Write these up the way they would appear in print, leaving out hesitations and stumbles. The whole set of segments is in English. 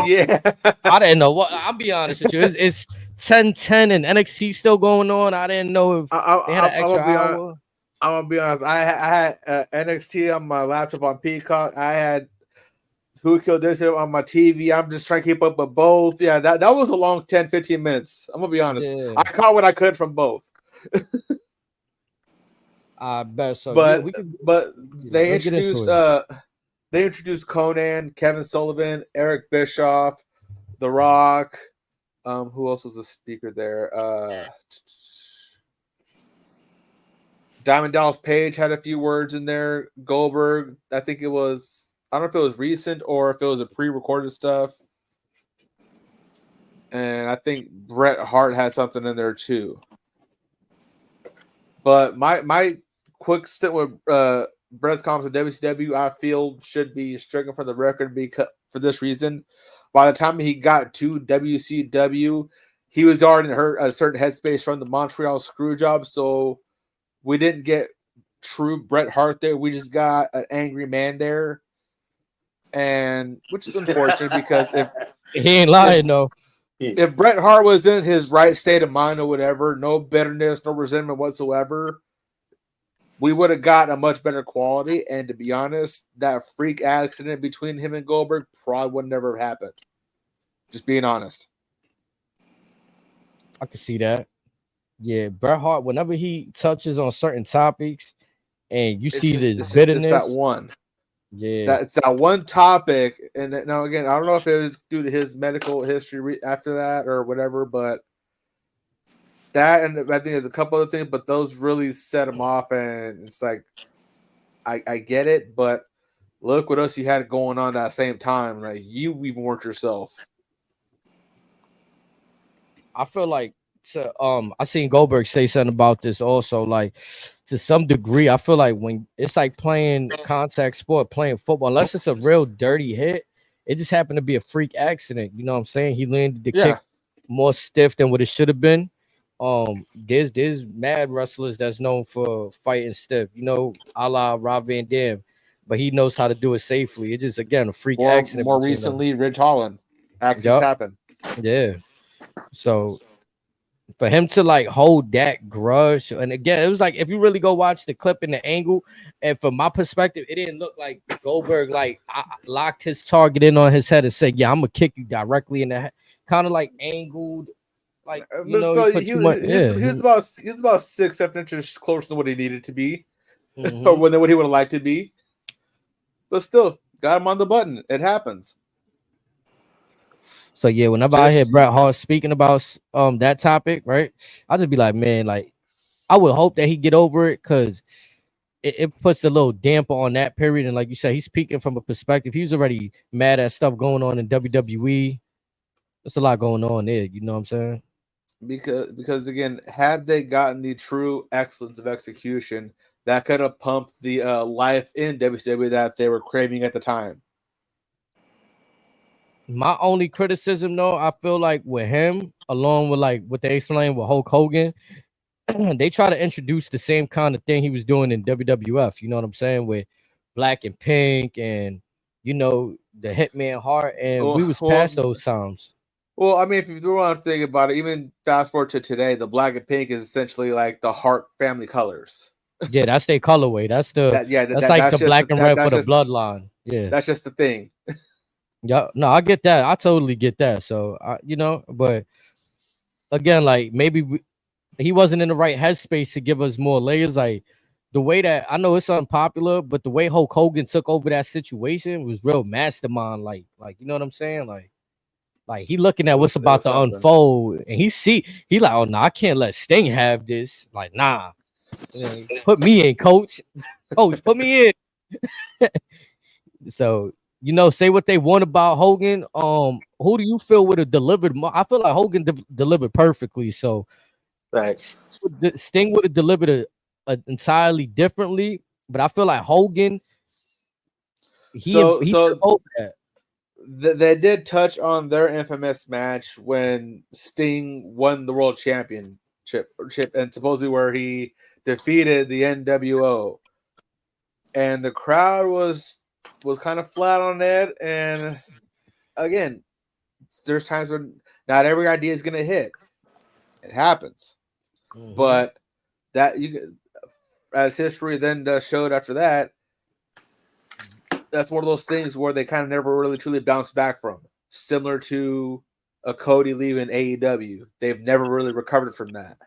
Yeah. I didn't know what. I'll be honest with you. It's 10:10 and NXT still going on. I didn't know if they had an I'm extra gonna be honest. hour. I'm gonna be honest. I had NXT on my laptop on Peacock. I had Who Killed This on my TV. I'm just trying to keep up with both. Yeah, that was a long 10-15 minutes. I'm gonna be honest. Yeah, I caught what I could from both. I bet so. Yeah, But we could. but Yeah, they let's get into introduced it. Conan, Kevin Sullivan, Eric Bischoff, The Rock. Who else was the speaker there? Diamond Dallas Page had a few words in there. Goldberg, I think it was. I don't know if it was recent or if it was a pre-recorded stuff. And I think Bret Hart had something in there too. But my quick stint with Bret's comments at WCW, I feel should be stricken from the record because for this reason. By the time he got to WCW, he was already in a certain headspace from the Montreal Screwjob, so we didn't get true Bret Hart there. We just got an angry man there, and which is unfortunate because He ain't lying though. if Bret Hart was in his right state of mind or whatever, no bitterness, no resentment whatsoever, we would have got a much better quality. And to be honest, that freak accident between him and Goldberg probably would never have happened. Just being honest. I can see that. Yeah, Bret Hart. Whenever he touches on certain topics, and you see this bitterness, it's that one. Yeah, That's that one topic. And now again, I don't know if it was due to his medical history after that or whatever, but that and I think there's a couple other things, but those really set him off. And it's like, I get it, but look what else you had going on at that same time. Like you even weren't yourself. I feel like I seen Goldberg say something about this also. Like to some degree, I feel like when it's like playing contact sport, playing football, unless it's a real dirty hit, it just happened to be a freak accident. You know what I'm saying? He landed the kick more stiff than what it should have been. There's mad wrestlers that's known for fighting stiff, you know, a la Rob Van Dam, but he knows how to do it safely. It's just again a freak accident. More recently, Ridge Holland accidents happen. Yeah. So for him to like hold that grudge, and again, it was like if you really go watch the clip in the angle, and from my perspective, it didn't look like Goldberg like locked his target in on his head and said, "Yeah, I'm gonna kick you directly in the head," kind of like angled. Like you know, he was about 6-7 inches closer than what he needed to be, or what he would have liked to be. But still, got him on the button. It happens. So yeah, whenever I hear Bret Hart speaking about that topic, right, I'll just be like, man, like I would hope that he get over it because it puts a little damper on that period. And like you said, he's speaking from a perspective. He was already mad at stuff going on in WWE. There's a lot going on there. You know what I'm saying? Because again, had they gotten the true excellence of execution, that could have pumped the life in WCW that they were craving at the time. My only criticism, though, I feel like with him, along with like what they explained with Hulk Hogan, they try to introduce the same kind of thing he was doing in WWF. You know what I'm saying? With black and pink, and you know the Hitman Hart, and we was past those times. Well, I mean, if you want to think about it, even fast forward to today, the black and pink is essentially like the Hart family colors. Yeah, that's their colorway. That's the that's like the black and red for the bloodline. Yeah, that's just the thing. Yeah, no, I get that. I totally get that. So, you know, but again, like maybe he wasn't in the right headspace to give us more layers. Like the way that I know it's unpopular, but the way Hulk Hogan took over that situation was real mastermind. Like you know what I'm saying? Like he looking at what's about to unfold, and he like, oh no, I can't let Sting have this. Like, nah, put me in, coach, put me in. So. You know, say what they want about Hogan. Who do you feel would have delivered more? I feel like Hogan delivered perfectly. So, Sting would have delivered a entirely differently. But I feel like Hogan, he took over that. They did touch on their infamous match when Sting won the world championship, and supposedly where he defeated the NWO, and the crowd was kind of flat on that. And again, there's times when not every idea is gonna hit. It happens, but that as history then showed after that, that's one of those things where they kind of never really truly bounced back from. Similar to a Cody leaving AEW, they've never really recovered from that.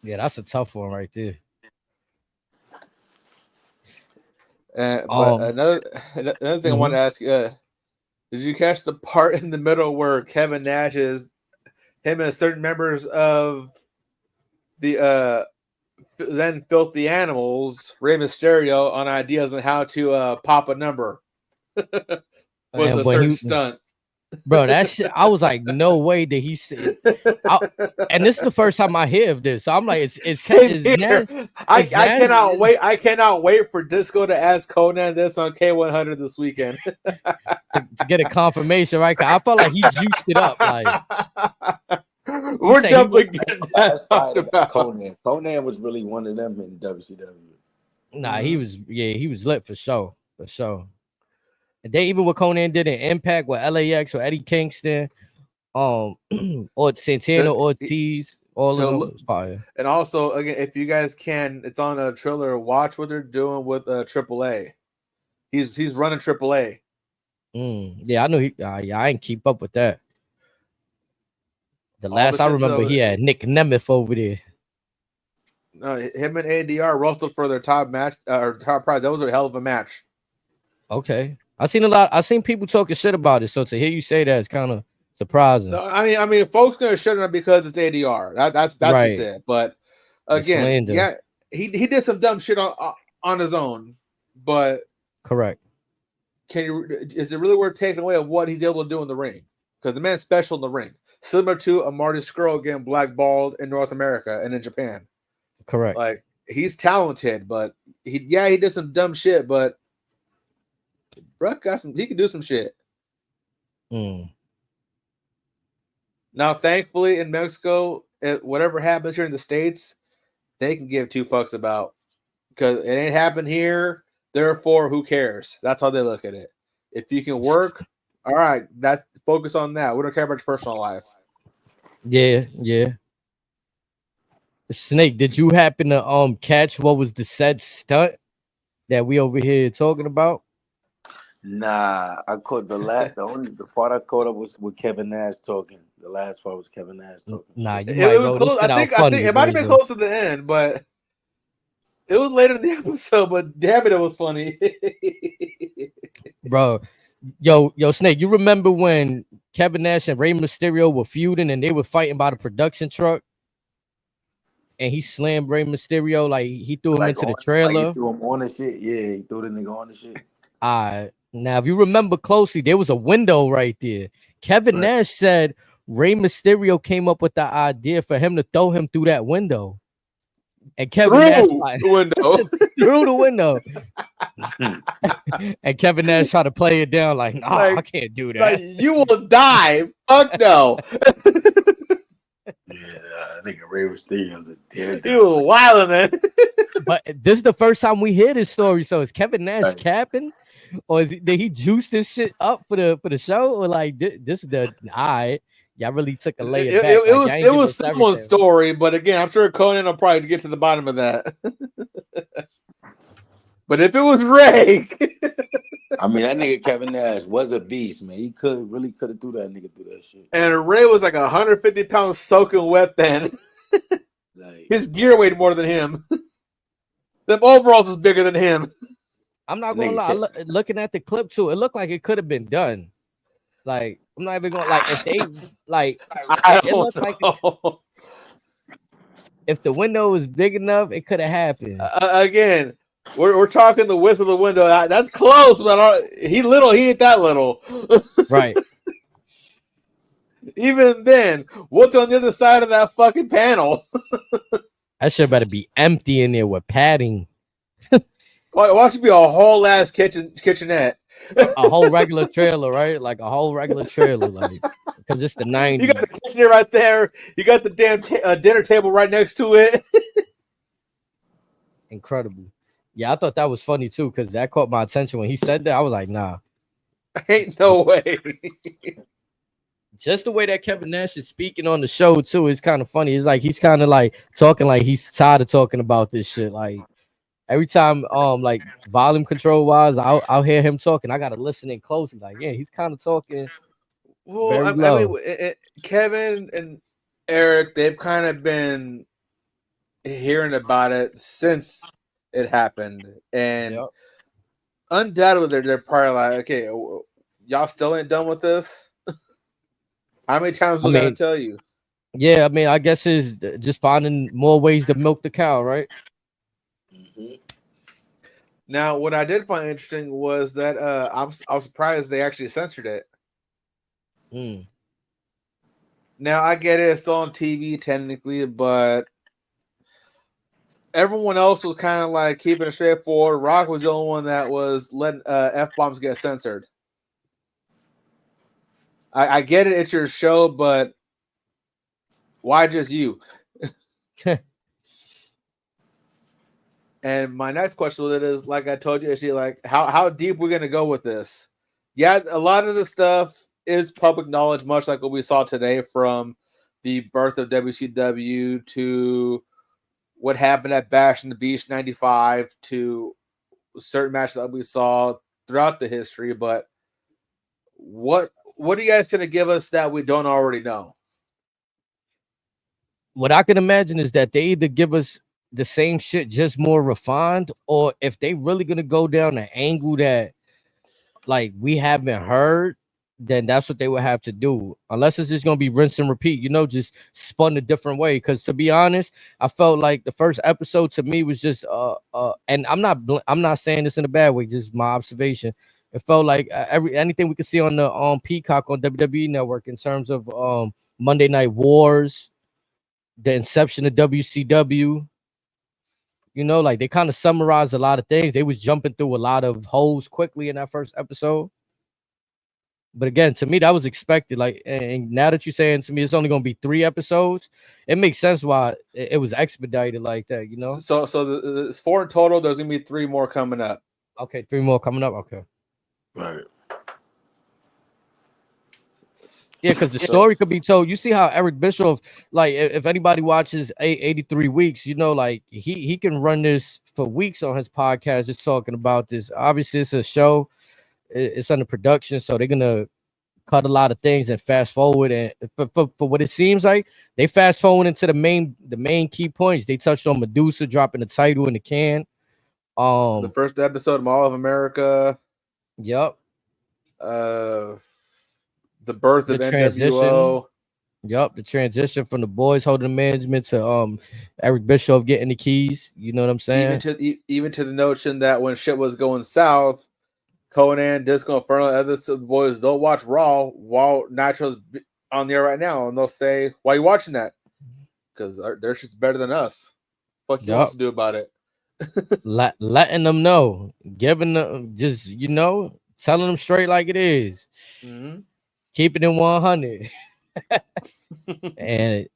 Yeah, that's a tough one right there. But another thing I want to ask, did you catch the part in the middle where Kevin Nash him and certain members of the then Filthy Animals, Rey Mysterio, on ideas on how to pop a number with a certain stunt? Bro, that shit, I was like, no way did he say. And this is the first time I hear of this, so I'm like, I cannot wait. I cannot wait for Disco to ask Conan this on K100 this weekend to get a confirmation, right? Cause I felt like he juiced it up. Like, we're definitely getting that talked about. Conan was really one of them in WCW. Nah, he was lit for sure. And they even what Conan did in Impact with LAX or Eddie Kingston, or Santana Ortiz, all of them was fire. And also, again, if you guys can, it's on a Triller. Watch what they're doing with AAA. He's running AAA. Yeah, I know. I ain't keep up with that. The last I remember, he had Nick Nemeth over there. No, him and ADR wrestled for their top match or top prize. That was a hell of a match. Okay. I seen people talking shit about it, so to hear you say that is kind of surprising. No, I mean, folks gonna shit on it because it's ADR. That's right. Just it. But again, yeah, he did some dumb shit on his own. But correct. Is it really worth taking away of what he's able to do in the ring? Because the man's special in the ring, similar to a Marty Scurll getting blackballed in North America and in Japan. Correct. Like he's talented, but he did some dumb shit, but. Bruck he can do some shit. Now, thankfully, in Mexico, whatever happens here in the States, they can give two fucks about because it ain't happened here. Therefore, who cares? That's how they look at it. If you can work, all right, focus on that. We don't care about your personal life. Yeah. Snake, did you happen to catch what was the said stunt that we over here talking about? Nah, I caught the part I caught up was with Kevin Nash talking. The last part was Kevin Nash talking. Nah, it was close. I think it might have been close to the end, but it was later in the episode. But damn it was funny, bro. Yo, Snake, you remember when Kevin Nash and Rey Mysterio were feuding and they were fighting by the production truck? And he slammed Rey Mysterio, like he threw him into the trailer. Like he threw him on the shit. Yeah, he threw the nigga on the shit. Now, if you remember closely, there was a window right there. Kevin Nash said Rey Mysterio came up with the idea for him to throw him through that window. And Kevin Nash through the window. And Kevin Nash tried to play it down like, I can't do that. Like, you will die. Fuck no. I think Rey Mysterio's a dead. He was wilding, man. But this is the first time we hear this story. So is Kevin Nash capping? Or did he juice this shit up for the show? Or like this is the y'all really took a layer back. It was someone's story, but again, I'm sure Conan will probably get to the bottom of that. But if it was Ray, I mean that nigga Kevin Nash was a beast, man. He really could have threw that nigga through that shit. And Ray was like 150 pounds soaking wet then. His gear weighed more than him. Them overalls was bigger than him. I'm not gonna lie. Looking at the clip too, it looked like it could have been done. Like I'm not even gonna if they like. I don't know. If the window was big enough, it could have happened. Again, we're talking the width of the window. That's close, but he ain't that little. Right. Even then, what's on the other side of that fucking panel? That shit better be empty in there with padding. Watch it be a whole ass kitchenette. A whole regular trailer, right? Like a whole regular trailer, like because it's the 90s. You got the kitchenette right there. You got the damn dinner table right next to it. Incredible. Yeah, I thought that was funny too because that caught my attention when he said that. I was like, nah, ain't no way. just the way that Kevin Nash is speaking on the show too is kind of funny. It's like he's kind of like talking like he's tired of talking about this shit. Like every time, like volume control wise, I'll hear him talking. I gotta listen in closely. Like, yeah, he's kind of talking Well, very I low. mean, Kevin and Eric, they've kind of been hearing about it since it happened, and Yep. undoubtedly they're probably like, okay, y'all still ain't done with this. How many times I we gotta mean, tell you? yeah, I mean, I guess is just finding more ways to milk the cow, right? Mhm. Now, what I did find interesting was that I was surprised they actually censored it. Mm. Now I get it; it's still on TV technically, but everyone else was kind of like keeping it straightforward. Rock was the only one that was letting F-bombs get censored. I get it; it's your show, but why just you? And my next question with it is, like I told you, actually, like how deep we're gonna go with this. Yeah, a lot of the stuff is public knowledge, much like what we saw today, from the birth of WCW to what happened at Bash in the Beach '95 to certain matches that we saw throughout the history. But what are you guys gonna give us that we don't already know? What I can imagine is that they either give us the same shit just more refined, or if they really gonna go down the angle that like we haven't heard, then that's what they would have to do. Unless it's just gonna be rinse and repeat, just spun a different way. Because to be honest, I felt like the first episode to me was just and I'm not saying this in a bad way, just my observation. It felt like anything we could see on the Peacock on WWE Network in terms of Monday Night Wars, the inception of WCW. Like they kind of summarized a lot of things. They was jumping through a lot of holes quickly in that first episode. But again, to me, that was expected. Like, and now that you're saying to me it's only gonna be 3 episodes, it makes sense why it was expedited like that. So it's 4 in total. There's gonna be 3 more coming up. Okay, 3 more coming up. Okay. Right. Yeah, because the story could be told. You see how Eric Bischoff, like, if anybody watches 83 Weeks, like he can run this for weeks on his podcast, just talking about this. Obviously, it's a show, it's under production, so they're gonna cut a lot of things and fast forward. And for what it seems like, they fast forward into the main key points. They touched on Medusa dropping the title in the can. The first episode of Mall of America. Yep. The birth of NWO. Yep, the transition from the boys holding the management to Eric Bischoff getting the keys. You know what I'm saying? Even to the notion that when shit was going south, Conan, Disco Inferno, other boys, they'll watch Raw while Nitro's on there right now, and they'll say, "Why are you watching that?" Because their shit's better than us. Fuck you wants to do about it? Letting them know, giving them just telling them straight like it is. Mm-hmm. Keeping it 100. and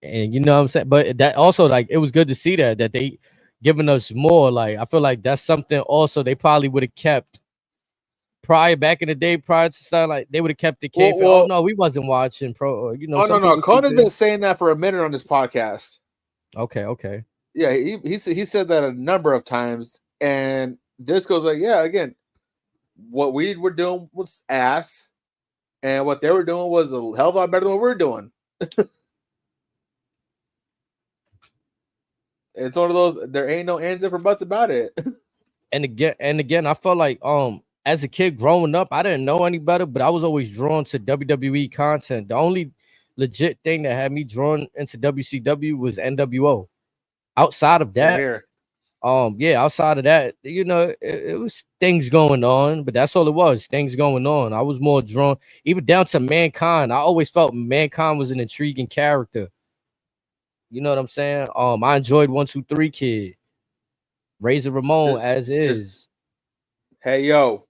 you know what I'm saying, but that also, like, it was good to see that they giving us more. Like, I feel like that's something also they probably would have kept back in the day prior to starting. Like, they would have kept the kayfabe. Oh no, we wasn't watching pro. Oh no, Conan's been saying that for a minute on this podcast. Okay. Yeah, he said that a number of times, and Disco's like, yeah, again, what we were doing was ass, and what they were doing was a hell of a lot better than what we're doing. It's one of those, there ain't no ands if or buts about it. And again, I felt like as a kid growing up, I didn't know any better, but I was always drawn to WWE content. The only legit thing that had me drawn into WCW was NWO. Outside of that, outside of that, it was things going on, but that's all it was, things going on. I was more drawn, even down to Mankind. I always felt Mankind was an intriguing character. You know what I'm saying? I enjoyed 1-2-3 Kid, Razor Ramon, as is. Hey yo,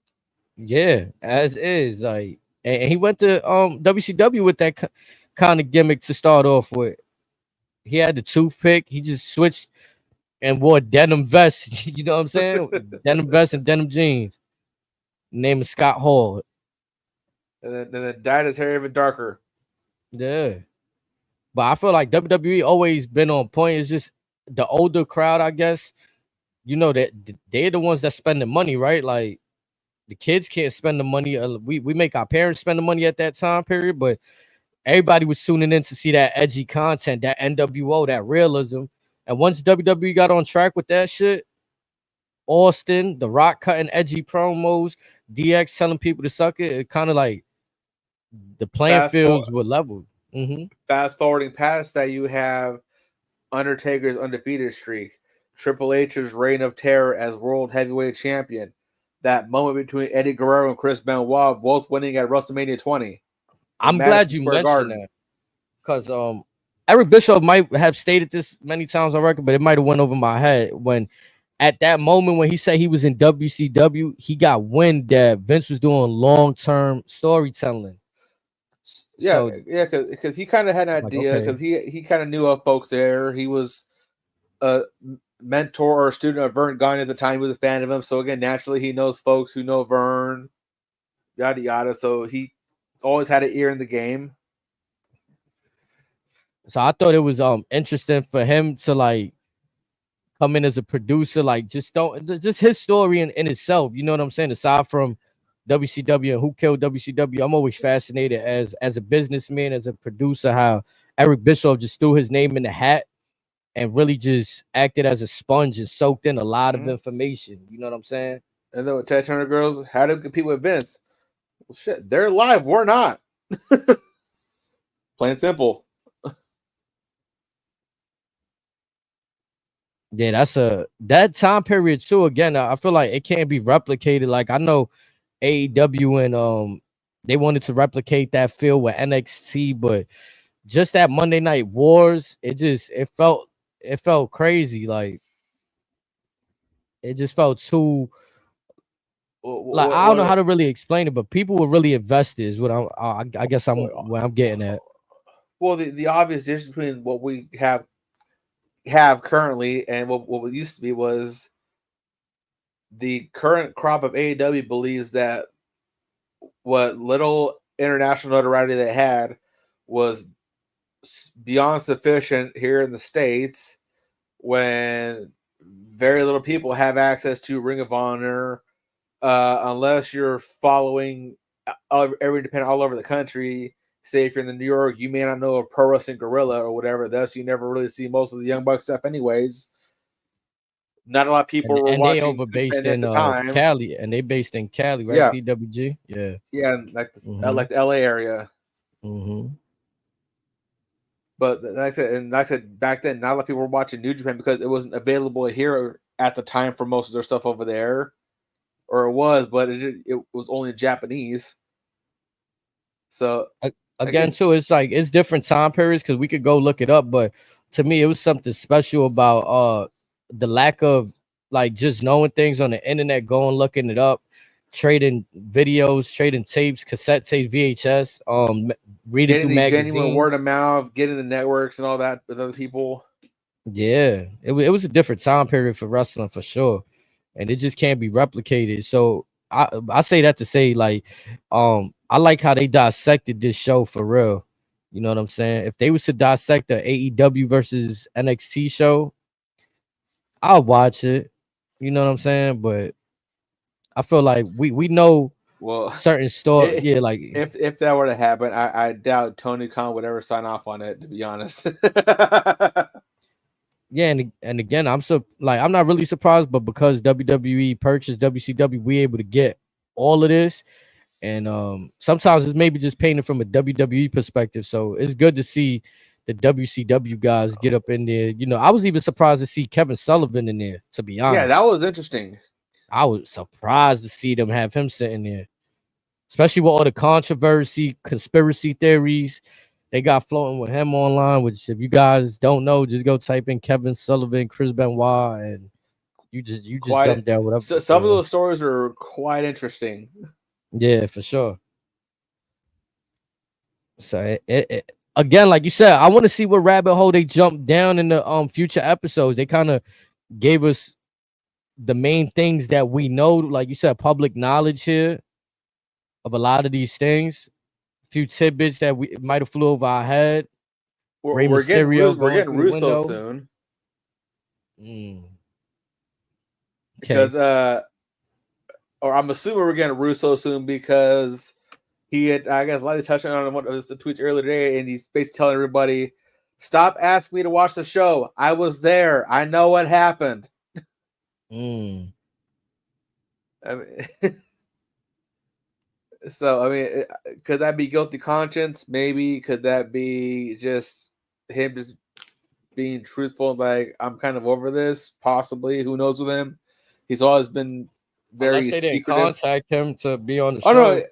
yeah, as is. Like, and he went to WCW with that kind of gimmick to start off with. He had the toothpick. He just switched and wore denim vest. You know what I'm saying? Denim vest and denim jeans. Name is Scott Hall. And then dyed his hair even darker. Yeah. But I feel like WWE always been on point. It's just the older crowd, I guess. You know that they're the ones that spend the money, right? Like the kids can't spend the money. We make our parents spend the money at that time period, but everybody was tuning in to see that edgy content, that NWO, that realism. And once WWE got on track with that shit, Austin, The Rock cutting edgy promos, DX telling people to suck it, it kind of like the playing fields were leveled. Fast forwarding past that, you have Undertaker's undefeated streak, Triple H's reign of terror as world heavyweight champion, that moment between Eddie Guerrero and Chris Benoit, both winning at WrestleMania 20. I'm glad you mentioned that, because Eric Bischoff might have stated this many times on record, but it might have went over my head when at that moment when he said he was in WCW, he got wind that Vince was doing long-term storytelling. Yeah, because he kind of had an idea, because he kind of knew of folks there. He was a mentor or student of Vern Gagne at the time. He was a fan of him, so again, naturally, he knows folks who know Vern, yada yada. So he always had an ear in the game. So I thought it was interesting for him to like come in as a producer, like just his story in itself. You know what I'm saying? Aside from WCW and who killed WCW, I'm always fascinated as a businessman, as a producer, how Eric Bischoff just threw his name in the hat and really just acted as a sponge and soaked in a lot of information. You know what I'm saying? And then with Ted Turner Girls, how to compete with Vince? Well, shit, they're live. We're not. Plain simple. Yeah, that's that time period too. Again, I feel like it can't be replicated. Like I know AEW and they wanted to replicate that feel with NXT, but just that Monday Night Wars, it felt crazy. Like it just felt too. Like I don't know how to really explain it, but people were really invested. Is what I guess where I'm getting at. Well, the obvious difference between what we have currently and what used to be was the current crop of AEW believes that what little international notoriety they had was beyond sufficient here in the States, when very little people have access to Ring of Honor, unless you're following every independent all over the country. Say if you're in New York, you may not know a Pro Wrestling Guerrilla or whatever. Thus, you never really see most of the Young Bucks stuff, anyways. Not a lot of people were watching. They over based in Cali, and they based in Cali, right? Yeah. PWG, yeah, like like the LA area. But like I said back then, not a lot of people were watching New Japan because it wasn't available here at the time for most of their stuff over there, or it was, but it was only in Japanese. So again, too, it's like it's different time periods because we could go look it up, but to me, it was something special about the lack of like just knowing things on the internet, going looking it up, trading videos, trading tapes, cassette tapes, VHS, reading through magazines, genuine word of mouth, getting the networks and all that with other people. Yeah, it was a different time period for wrestling for sure, and it just can't be replicated. So I say that to say like I like how they dissected this show for real. You know what I'm saying? If they was to dissect the AEW versus NXT show, I'll watch it. You know what I'm saying? But I feel like we know certain stories. Yeah, like if that were to happen, I doubt Tony Khan would ever sign off on it, to be honest. Yeah, and again, I'm not really surprised, but because WWE purchased WCW, we able to get all of this. And sometimes it's maybe just painted from a WWE perspective. So it's good to see the WCW guys get up in there. You know, I was even surprised to see Kevin Sullivan in there, to be honest. Yeah, that was interesting. I was surprised to see them have him sitting there, especially with all the controversy, conspiracy theories they got floating with him online, which if you guys don't know, just go type in Kevin Sullivan, Chris Benoit, and you just jump down whatever. So some of those stories are quite interesting. Yeah, for sure. So it again, like you said, I want to see what rabbit hole they jump down in the future episodes. They kind of gave us the main things that we know, like you said, public knowledge here of a lot of these things. few tidbits that we might have flew over our head. We're getting going through the Russo window. soon. Okay. Because or I'm assuming we're getting Russo soon because he had, I guess, Lightly touched on one of his tweets earlier today, and he's basically telling everybody, "Stop asking me to watch the show. I was there. I know what happened." I mean, so I mean, could that be guilty conscience? Maybe. Could that be just him just being truthful? Like, I'm kind of over this. Possibly. Who knows with him? He's always been very Unless they didn't secretive. contact him to be on the show. Oh no.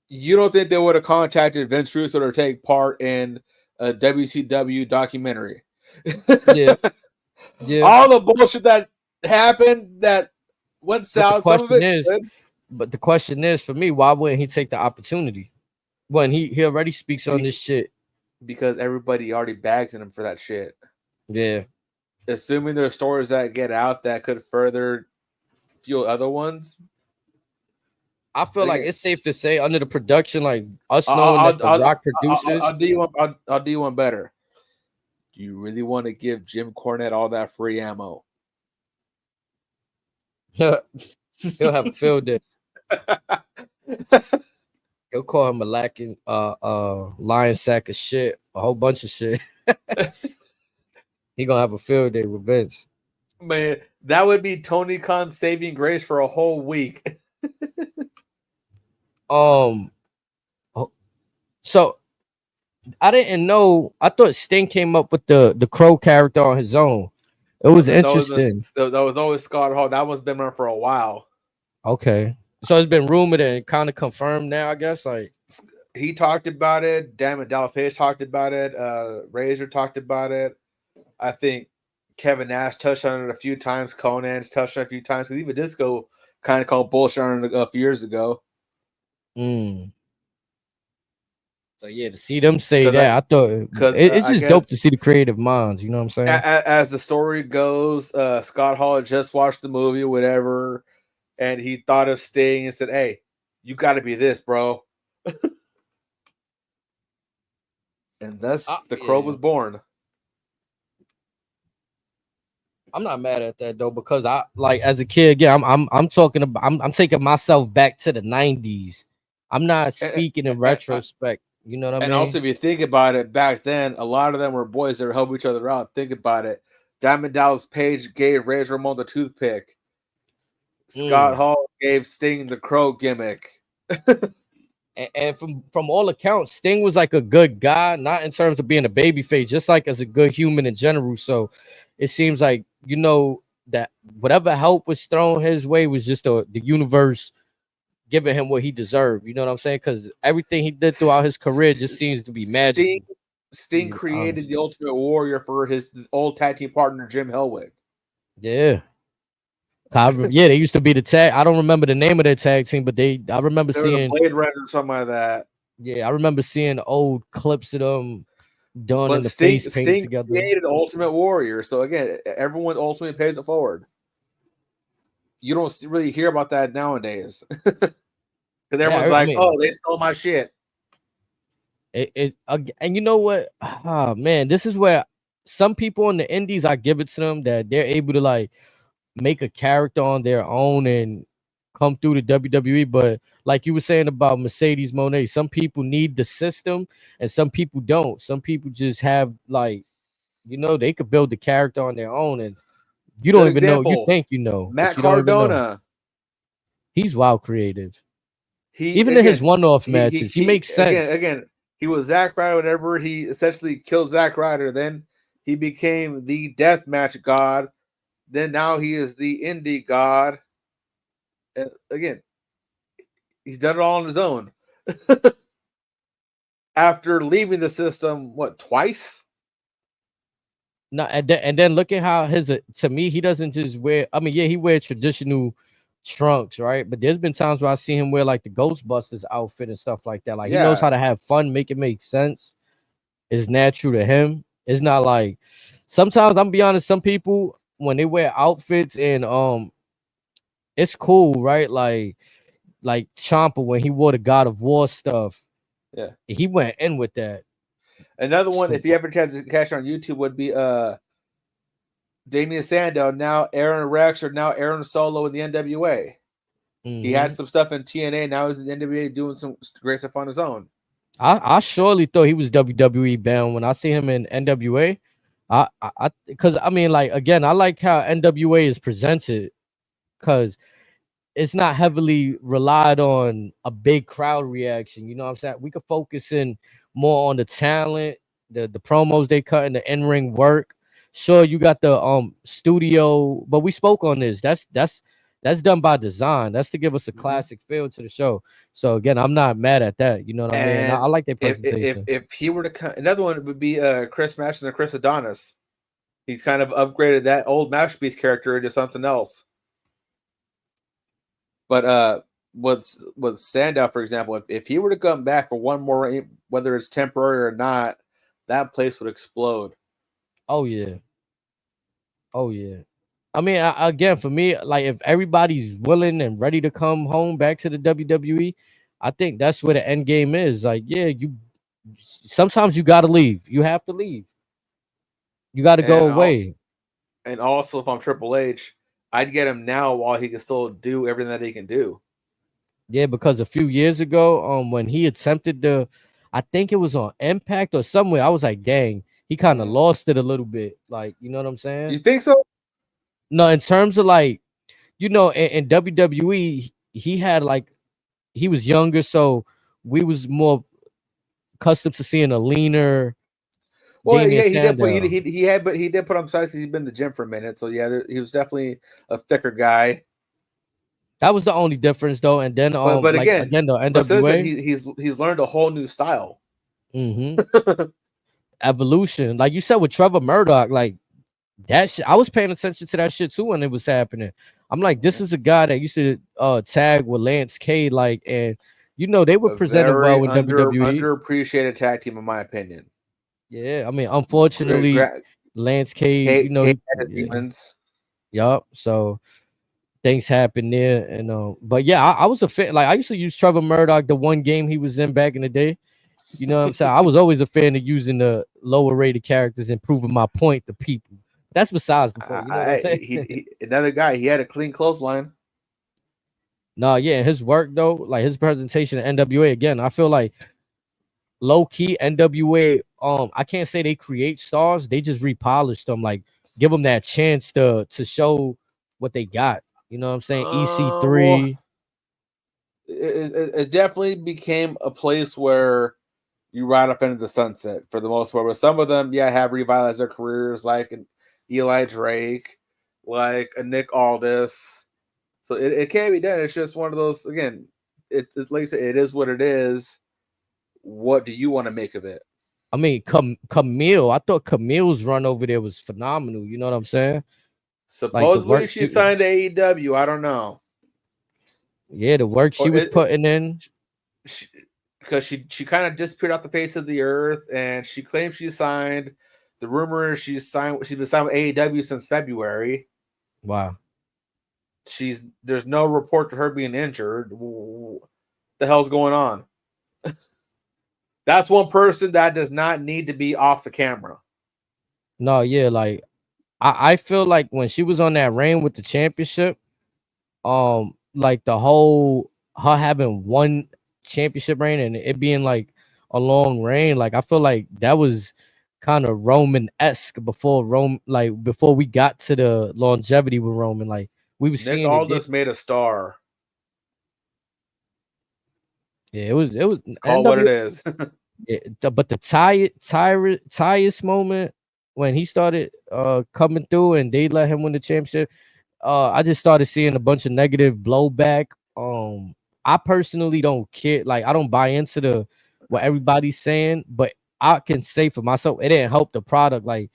You don't think they would have contacted Vince Russo to take part in a WCW documentary? Yeah. All the bullshit that happened that went south. Some of it is, but the question is for me, why wouldn't he take the opportunity when he already speaks on this shit? Because everybody already bags in him for that shit. Yeah. Assuming there are stories that get out that could further fuel other ones. I feel like it's safe to say under the production, like us knowing that the Rock produces. I'll do one better. Do you really want to give Jim Cornette all that free ammo? He'll have a field day. He'll call him a lion sack of shit, a whole bunch of shit. He gonna have a field day with Vince. Man, that would be Tony Khan's saving grace for a whole week. So I didn't know. I thought Sting came up with the Crow character on his own. It was interesting. That was always Scott Hall. That one's been around for a while. Okay, so it's been rumored and kind of confirmed now. I guess like he talked about it. Damn it, Dallas Page talked about it. Razor talked about it. I think Kevin Nash touched on it a few times. Conan's touched on it a few times. Because even Disco kind of called bullshit on it a few years ago. So yeah, to see them say that, I thought it's just dope to see the creative minds. You know what I'm saying? As the story goes, Scott Hall had just watched the movie, whatever, and he thought of Sting and said, "Hey, you got to be this, bro." And thus the Crow was born. I'm not mad at that though, because I like as a kid again. I'm talking about. I'm taking myself back to the '90s. I'm not speaking in retrospect. You know what I mean? And also, if you think about it, back then, a lot of them were boys that were helping each other out. Think about it. Diamond Dallas Page gave Razor Ramon the toothpick. Scott Hall gave Sting the Crow gimmick. and from all accounts, Sting was like a good guy, not in terms of being a babyface, just like as a good human in general. So it seems like, you know, that whatever help was thrown his way was just the universe giving him what he deserved. You know what I'm saying? Because everything he did throughout his career just seems to be magic. Sting created the Ultimate Warrior for his old tag team partner, Jim Hellwig. Yeah. Yeah, they used to be the tag. I don't remember the name of their tag team, but I remember seeing Blade Runner or something like that. Yeah, I remember seeing old clips of them done in the face paint together. Sting created Ultimate Warrior. So again, everyone ultimately pays it forward. You don't really hear about that nowadays. Because everyone's like, "Oh, they stole my shit." And you know what? Oh man, this is where some people in the indies, I give it to them that they're able to like make a character on their own and come through the WWE. But like you were saying about Mercedes Moné, some people need the system and some people don't. Some people just have like, you know, they could build the character on their own and you don't even know. You think you know. Matt Cardona. He's wild creative. Even in his one-off matches, he makes sense. Again, he was Zack Ryder whenever he essentially killed Zack Ryder. Then he became the deathmatch god. Then now he is the indie god. And again, he's done it all on his own. After leaving the system, twice? No, and then look at how to me, he doesn't just wear. I mean, yeah, he wears traditional trunks, right? But there's been times where I see him wear like the Ghostbusters outfit and stuff like that. Like he knows how to have fun, make it make sense. It's natural to him. It's not like sometimes I'm be honest, some people when they wear outfits and it's cool, right? Like like Ciampa when he wore the God of War stuff. Yeah, he went in with that. another one, if you ever chance to catch on YouTube, would be Damian Sandow, now Aaron Rex, or now Aaron Solo in the NWA. He had some stuff in TNA. Now he's in the NWA doing some great stuff on his own. I surely thought he was WWE bound when I see him in NWA. Because I mean, like, again, I like how NWA is presented, because it's not heavily relied on a big crowd reaction. You know what I'm saying? We could focus in more on the talent, the promos they cut, and the in-ring work. Sure, you got the studio, but we spoke on this. That's done by design. That's to give us a classic feel to the show. So again, I'm not mad at that. You know what I mean? I like their presentation. If he were to come, another one would be Chris Matches and Chris Adonis. He's kind of upgraded that old Masterpiece character into something else. But with Sandow, for example, if he were to come back for one more, whether it's temporary or not, that place would explode. Oh yeah. I mean, again, for me, like, if everybody's willing and ready to come home back to the WWE, I think that's where the end game is. Like, yeah, sometimes you gotta leave. You have to leave. You got to go away. And also, if I'm Triple H, I'd get him now while he can still do everything that he can do. Yeah, because a few years ago, when he attempted I think it was on Impact or somewhere, I was like, dang, he kind of lost it a little bit. Like, you know what I'm saying? You think so? No, in terms of, like, you know, in WWE, he had, like, he was younger, so we was more accustomed to seeing a leaner. Well, yeah, he did put on size. He's been in the gym for a minute, so yeah, he was definitely a thicker guy. That was the only difference, though. And then, but like, again, the NWA, he's learned a whole new style. Evolution, like you said with Trevor Murdoch, like that shit. I was paying attention to that shit too when it was happening. I'm like, this is a guy that used to tag with Lance Cade, like, and you know they were presented well in WWE. Underappreciated tag team, in my opinion. Yeah, I mean, unfortunately, Lance Cade, you know, yup. So things happen there, and but yeah, I was a fan. Like, I used to use Trevor Murdoch the one game he was in back in the day. You know what I'm saying? I was always a fan of using the lower rated characters and proving my point to people. That's besides the point. You know what I'm saying? Another guy, he had a clean clothesline. No, yeah, his work though, like his presentation at NWA, again, I feel like low key NWA. I can't say they create stars; they just repolish them. Like, give them that chance to show what they got. You know what I'm saying? EC3. It definitely became a place where you ride up into the sunset for the most part. But some of them, yeah, have revitalized their careers, like an Eli Drake, like a Nick Aldis. So it can't be done. It's just one of those, again, it's like I said, it is what it is. What do you want to make of it? I mean, Camille, I thought Camille's run over there was phenomenal. You know what I'm saying? Supposedly like she signed to AEW. I don't know. Yeah, the work she was putting in. Because she kind of disappeared off the face of the earth, and she claims she signed. The rumor is she's been signed with AEW since February. Wow. There's no report to her being injured. What the hell's going on? That's one person that does not need to be off the camera. No, yeah, like I feel like when she was on that reign with the championship, like the whole her having one championship reign and it being like a long reign, like I feel like that was kind of Roman-esque before we got to the longevity with Roman. Like, we were seeing Nick Aldis made a star. Yeah, it was it's called what it is. But the Tyus moment when he started coming through and they let him win the championship, I just started seeing a bunch of negative blowback. I personally don't care. Like, I don't buy into what everybody's saying, but I can say for myself, it didn't help the product. Like,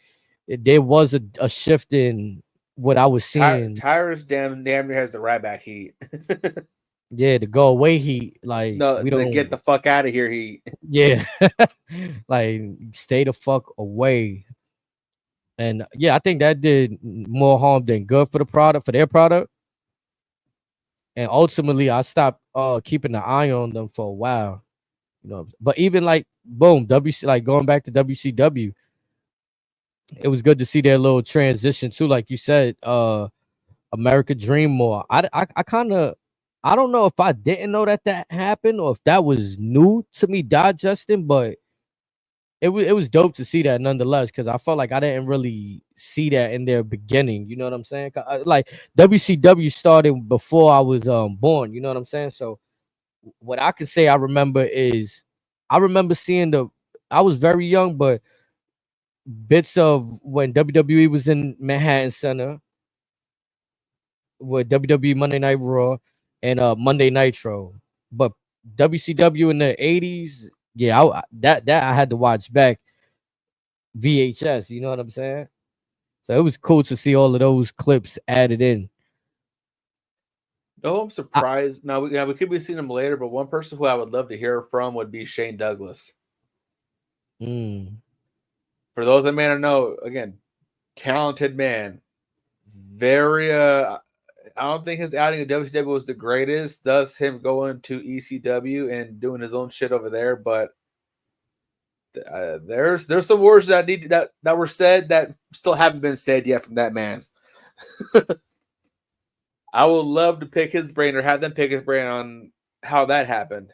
there was a shift in what I was seeing. Tyrus damn near has the Ryback heat. Yeah, the go away heat. Like, no, we don't get the fuck out of here heat. Yeah, like, stay the fuck away. And yeah, I think that did more harm than good for the product, for their product. and ultimately I stopped keeping an eye on them for a while. You know, but even like boom, WC, like going back to WCW, it was good to see their little transition too. Like you said, America Dream more. I kind of, I don't know if I didn't know that that happened or if that was new to me digesting, but it was dope to see that nonetheless, because I felt like I didn't really see that in their beginning. You know what I'm saying? Like WCW started before I was born. You know what I'm saying? So what I can say I remember is I remember seeing the. I was very young, but bits of when WWE was in Manhattan Center with WWE Monday Night Raw and Monday Nitro. But WCW in the 80s, yeah, that I had to watch back VHS, you know what I'm saying? So it was cool to see all of those clips added in. No, I'm surprised. Now, we could be seeing him later, but one person who I would love to hear from would be Shane Douglas. For those that may not know, again, talented man. Very, I don't think his outing at WCW was the greatest. Thus, him going to ECW and doing his own shit over there. But there's some words that were said that still haven't been said yet from that man. I would love to pick his brain or have them pick his brain on how that happened.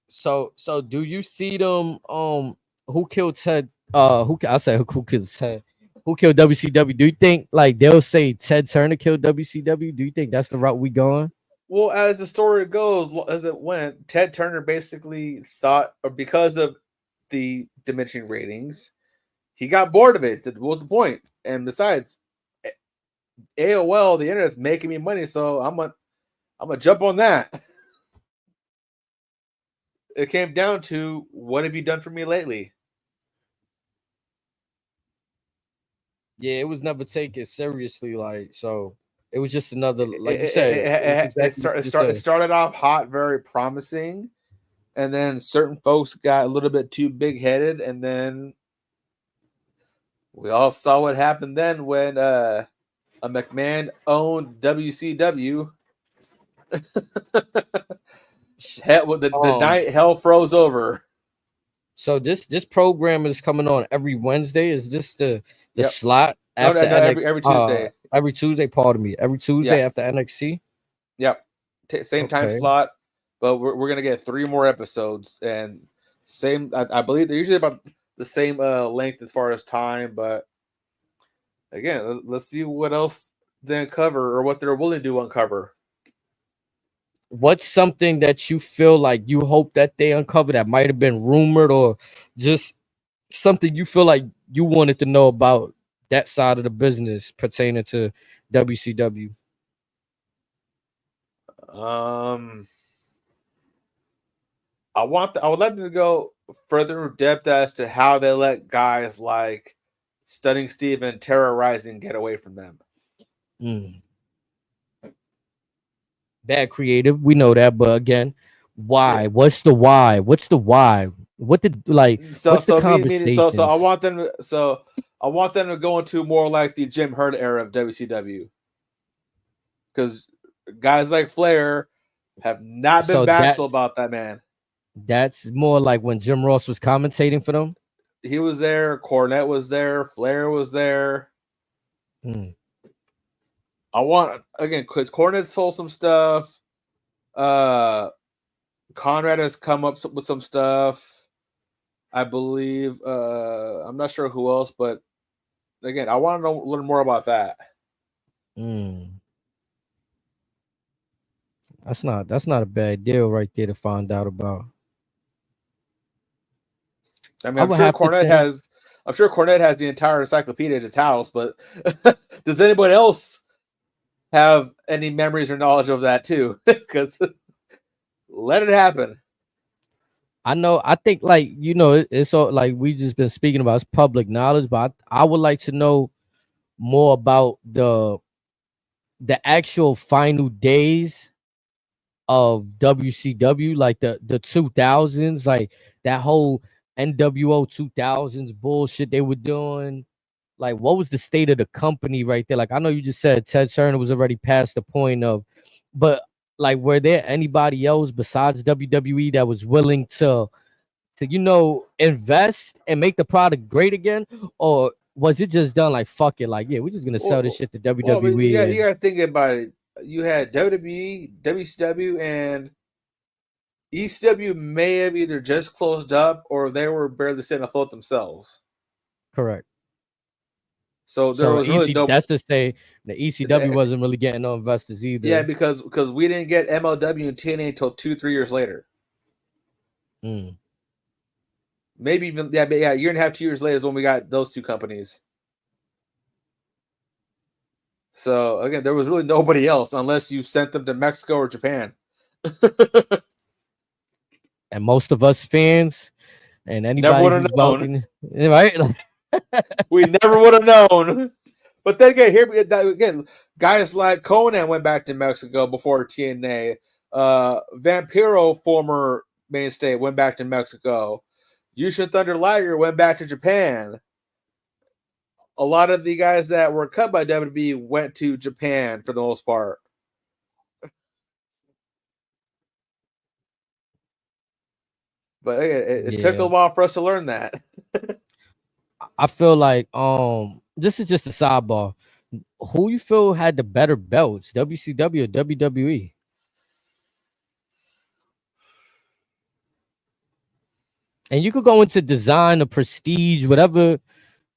So do you see them? Who killed Ted? I say who killed Ted? Who killed WCW? Do you think like they'll say Ted Turner killed WCW? Do you think that's the route we going? Well, as the story goes, as it went, Ted Turner basically thought, or because of the diminishing ratings, he got bored of it. Said, "What's the point?" And besides, AOL, the internet's making me money, so I'm gonna jump on that. It came down to, what have you done for me lately? Yeah, it was never taken seriously. Like, so it was just another, like you said, It started off hot, very promising, and then certain folks got a little bit too big headed, and then we all saw what happened then when a McMahon owned WCW. The night hell froze over. So this program is coming on every Wednesday. Is this the slot after every Tuesday? Every Tuesday, pardon me. Every Tuesday after NXT. Yep, same time slot, but we're gonna get 3 more episodes, and same. I believe they're usually about the same length as far as time, but again, let's see what else they uncover or what they're willing to uncover. What's something that you feel like you hope that they uncover that might have been rumored, or just something you feel like you wanted to know about that side of the business pertaining to WCW? I would like them to go further in depth as to how they let guys like Stunning Steve and Terrorizing get away from them. Bad creative, we know that, but again, why? What's the why? What's the why? What did what's the conversation? So I want them to go into more like the Jim Herd era of WCW, because guys like Flair have not been bashful about that man. That's more like when Jim Ross was commentating for them. He was there. Cornette was there. Flair was there. I want, again, because Cornette sold some stuff. Conrad has come up with some stuff, I believe. I'm not sure who else, but again, I want to learn more about that. That's not a bad deal right there to find out about. I mean, I'm sure Cornette has the entire encyclopedia at his house, but does anybody else have any memories or knowledge of that too? Because let it happen. I know. I think, like, you know, it's all like we just been speaking about. It's public knowledge, but I would like to know more about the actual final days of WCW, like the 2000s, like that whole NWO 2000s bullshit they were doing. like what was the state of the company right there? Like I know you just said Ted Turner was already past the point of, but like were there anybody else besides WWE that was willing to invest and make the product great again, or was it just done like fuck it, like yeah, we're just gonna sell this shit to Well, but WWE? you gotta think about it. You had WWE, WCW, and ECW may have either just closed up or they were barely staying afloat themselves. Correct. So there was really no. That's to say the ECW wasn't really getting no investors either. Yeah, because we didn't get MLW and TNA until 2-3 years later. Maybe even a year and a half, 2 years later is when we got those two companies. So again, there was really nobody else unless you sent them to Mexico or Japan. And most of us fans and anybody who's wealthy, right? We never would have known. But then again, guys like Conan went back to Mexico before TNA. Vampiro, former mainstay, went back to Mexico. Yushin Thunder Liger went back to Japan. A lot of the guys that were cut by WWE went to Japan for the most part. But it took a while for us to learn that. I feel like this is just a sidebar. Who you feel had the better belts, WCW or WWE? And you could go into design or prestige, whatever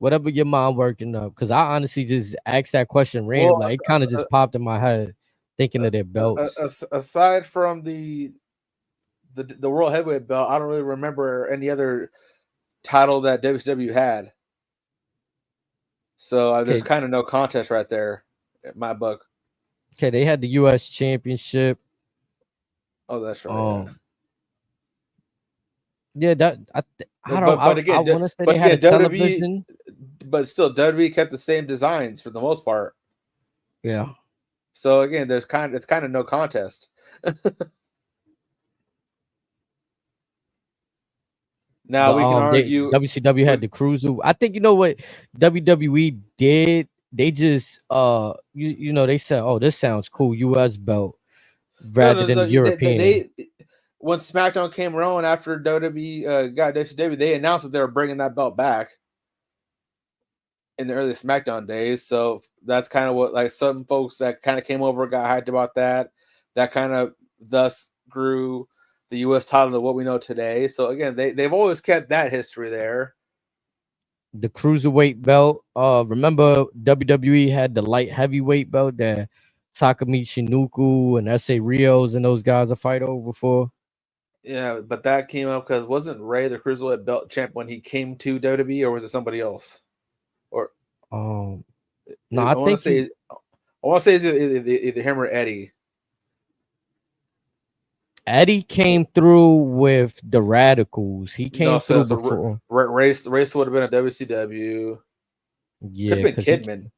your mind working up. Because I honestly just asked that question randomly. Like, it kind of just popped in my head thinking of their belts. Aside from the World Heavyweight belt, I don't really remember any other title that WCW had. So there's kind of no contest right there in my book. Okay, they had the U.S. Championship. Oh, that's right. Yeah, that I want to say they had a television, but still WWE kept the same designs for the most part. Yeah. So again, it's kind of no contest. Now we can argue WCW had the cruiser. I think you know what WWE did. They just they said, "Oh, this sounds cool, U.S. belt," rather than the European. When SmackDown came around after WWE got WCW, they announced that they were bringing that belt back in the early SmackDown days. So that's kind of what, like, some folks that kind of came over got hyped about that. That kind of thus grew the U.S. title to what we know today. So again, they've always kept that history there. The cruiserweight belt. Remember WWE had the light heavyweight belt that Takamichi Nuku and S.A. Rios and those guys a fight over for. Yeah, but that came up because wasn't Ray the cruiserweight belt champ when he came to WWE, or was it somebody else? Or no, I want to say it's either him or Eddie. Eddie came through with the Radicals. He came through before. Race would have been at WCW. Yeah, could have been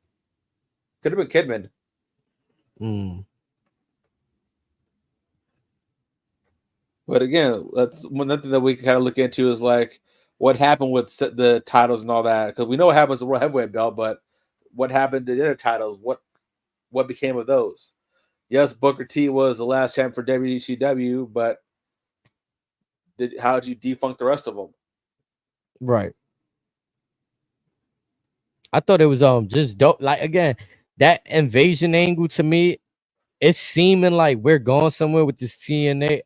Kidman. But again, that's one thing that we can kind of look into is like what happened with the titles and all that. Because we know what happens to the World Heavyweight belt, but what happened to the other titles? What became of those? Yes, Booker T was the last champ for WCW, but how did you defunct the rest of them? Right. I thought it was just dope. Like, again, that invasion angle to me, it's seeming like we're going somewhere with this TNA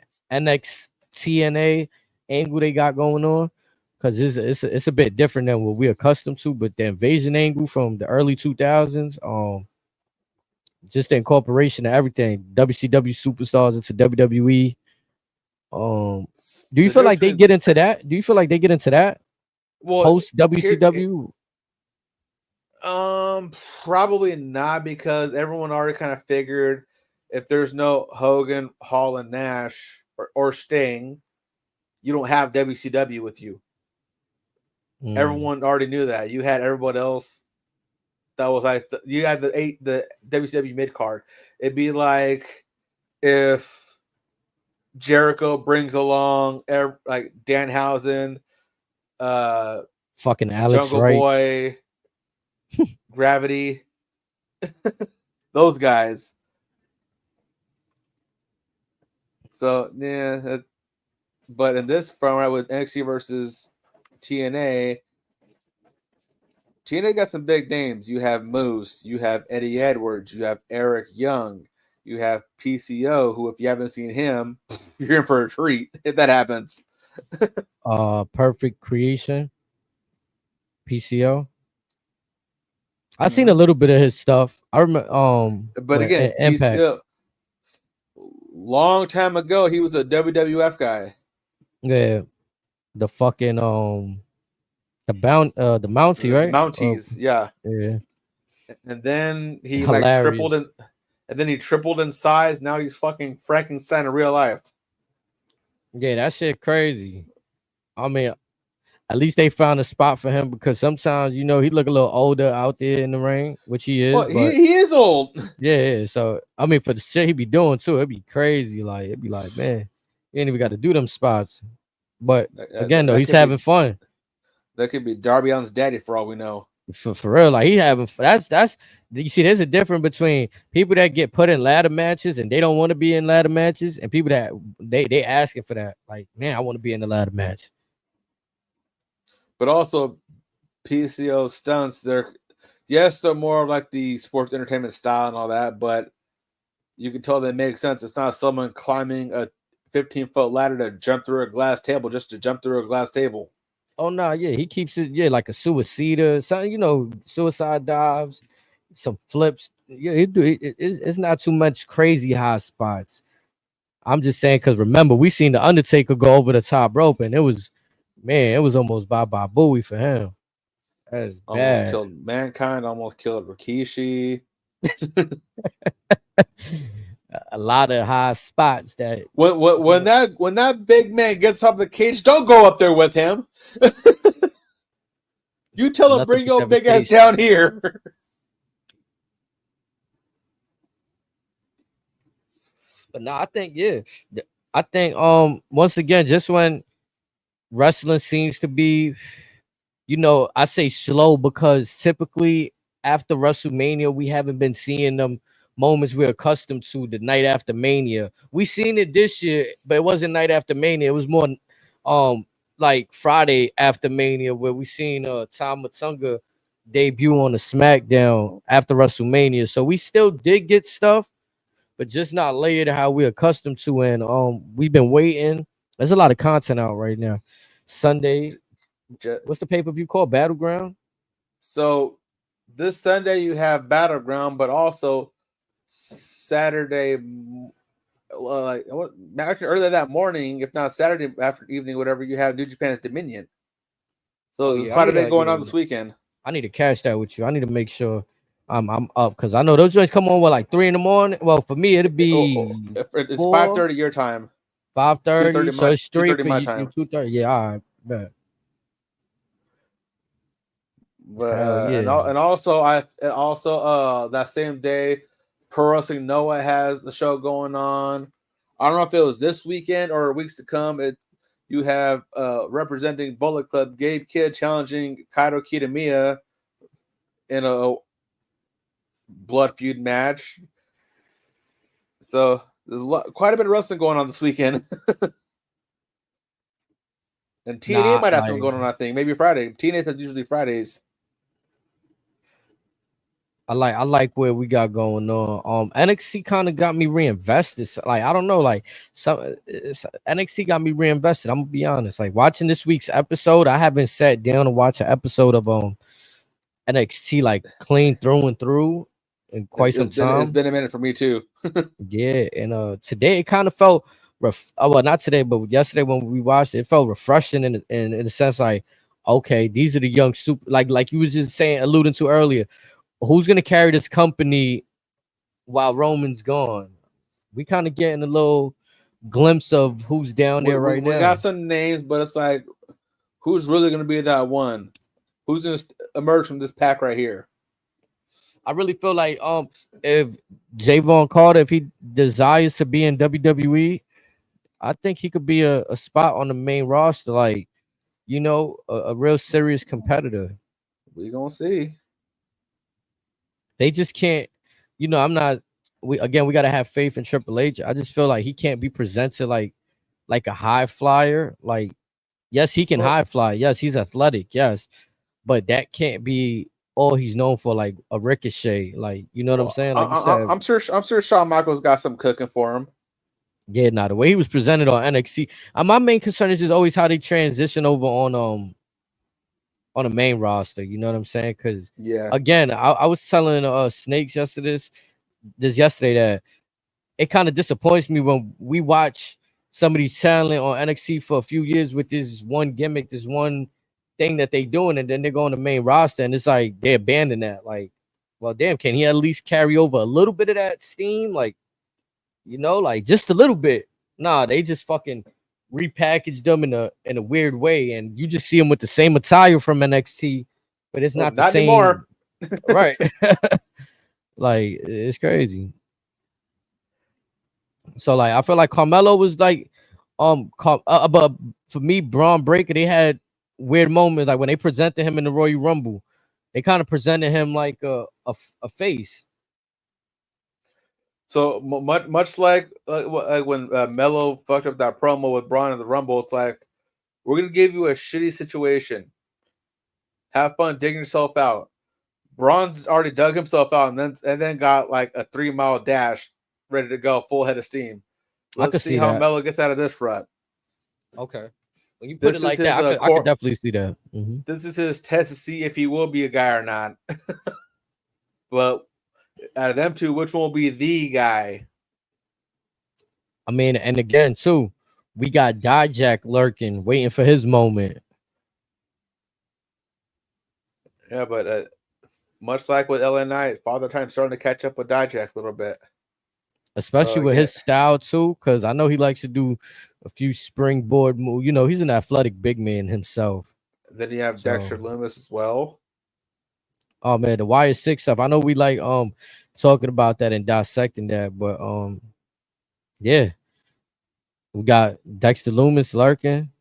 angle they got going on, because it's a bit different than what we're accustomed to. But the invasion angle from the early 2000s, just the incorporation of everything, WCW superstars into WWE. Do you feel like they get into that? Do you feel like they get into that post WCW? Probably not, because everyone already kind of figured if there's no Hogan, Hall, and Nash or Sting, you don't have WCW with you. Everyone already knew that. You had everyone else. That was like you had the WCW mid card. It'd be like if Jericho brings along like Danhausen, fucking Alex Jungle Wright. Boy, Gravity, those guys. So yeah, but in this front right with NXT versus TNA, TNA got some big names. You have Moose, you have Eddie Edwards, you have Eric Young, you have PCO, who, if you haven't seen him, you're in for a treat if that happens. Perfect Creation, PCO. I seen a little bit of his stuff. I remember But again, Impact. PCO, long time ago, he was a WWF guy. Yeah, the fucking the Mountie, right? The Mounties, yeah. Yeah, And then he hilarious. tripled in size. Now he's fucking Frankenstein in real life. Yeah, that shit crazy. I mean, at least they found a spot for him, because sometimes, you know, he look a little older out there in the ring, which he is. Well, but he is old. yeah. So I mean, for the shit he be doing too, it'd be crazy. Like, it'd be like, man, you ain't even got to do them spots. But again, though, he's having fun. That could be Darby Allin's daddy for all we know. For real, like, he having that's you see, there's a difference between people that get put in ladder matches and they don't want to be in ladder matches, and people that they asking for that. Like, man, I want to be in the ladder match. But also, PCO stunts, they're more like the sports entertainment style and all that, but you can tell they make sense. It's not someone climbing a 15-foot ladder to jump through a glass table just to jump through a glass table. Oh no, yeah, he keeps it, yeah, like a suicida, something, you know, suicide dives, some flips. Yeah, it's not too much crazy high spots. I'm just saying, because remember, we seen the Undertaker go over the top rope, and it was almost bye booey for him. That's almost bad. Killed Mankind, almost killed Rikishi. A lot of high spots that when that big man gets up the cage, don't go up there with him. You tell him, bring your big ass down here. But no, I think once again, just when wrestling seems to be, you know, I say slow because typically after WrestleMania we haven't been seeing them moments we're accustomed to the night after Mania. We seen it this year, but it wasn't night after Mania. It was more like Friday after Mania, where we seen Tom Matunga debut on the SmackDown after WrestleMania. So we still did get stuff, but just not layered how we're accustomed to. And we've been waiting. There's a lot of content out right now. Sunday, what's the pay-per-view called? Battleground. So this Sunday you have Battleground, but also Saturday, like actually earlier that morning, if not Saturday after evening, whatever, you have New Japan's Dominion. So there's quite a bit going on this weekend. I need to catch that with you. I need to make sure I'm up, because I know those joints come on like 3 a.m. Well, for me it'll be it's 5:30 your time. 5:30, so it's 3 for my you. time. 2:30. Yeah, all right, bet. But and also that same day, Pro Wrestling Noah has the show going on. I don't know if it was this weekend or weeks to come. You have representing Bullet Club, Gabe Kidd challenging Kaito Kitamiya in a blood feud match. So there's quite a bit of wrestling going on this weekend. And TNA might have something going on, I think. Maybe Friday. TNA is usually Fridays. I like where we got going on. NXT kind of got me reinvested. So, like, I don't know, like NXT got me reinvested. I'm gonna be honest. Like, watching this week's episode, I haven't sat down to watch an episode of NXT like clean through and through in quite some time. It's been a minute for me too. Yeah, and today it kind of felt well, not today, but yesterday when we watched it, it felt refreshing in the sense like, okay, these are the young super, like you was just saying, alluding to earlier. Who's gonna carry this company while Roman's gone? We kind of getting a little glimpse of who's down there right now. We got some names, but it's like, who's really gonna be that one? Who's gonna emerge from this pack right here? I really feel like if Javon Carter, if he desires to be in WWE, I think he could be a spot on the main roster, like, you know, a real serious competitor. We gonna see. they just can't. You know, I'm not. We got to have faith in Triple H. I just feel like he can't be presented like a high flyer. Like, yes, he can high fly. Yes, he's athletic. Yes, but that can't be all he's known for. Like a Ricochet. Like, you know what I'm saying? Like you said, I'm sure Shawn Michaels got some cooking for him. yeah, the way he was presented on NXT. My main concern is just always how they transition over on the main roster. You know what I'm saying? Because again, I was telling Snakes yesterday that it kind of disappoints me when we watch somebody talent on NXT for a few years with this one gimmick, this one thing that they doing, and then they go on the main roster and it's like they abandon that. Like, well, damn, can he at least carry over a little bit of that steam? Like, you know, like just a little bit. Nah, they just fucking repackaged them in a weird way, and you just see them with the same attire from NXT, but it's not the same anymore. Right. Like, it's crazy. So like I feel like Carmelo was like but for me, Braun Breaker, they had weird moments. Like when they presented him in the Royal Rumble, they kind of presented him like a face. So much like when Melo fucked up that promo with Braun in the Rumble, it's like, we're gonna give you a shitty situation. Have fun digging yourself out. Braun's already dug himself out and then got like a 3-mile dash ready to go, full head of steam. Let's see how Melo gets out of this rut. Okay. When you put it like that, I could definitely see that. Mm-hmm. This is his test to see if he will be a guy or not. Well, out of them two, which one will be the guy? I mean, and again, too, we got Dijak lurking, waiting for his moment. Yeah, but much like with LA Knight, Father Time's starting to catch up with Dijak a little bit. Especially with his style, too, because I know he likes to do a few springboard moves. You know, he's an athletic big man himself. Then you have Dexter Lumis as well. Oh man, the Wire 6 stuff. I know we like talking about that and dissecting that, but yeah. We got Dexter Lumis lurking,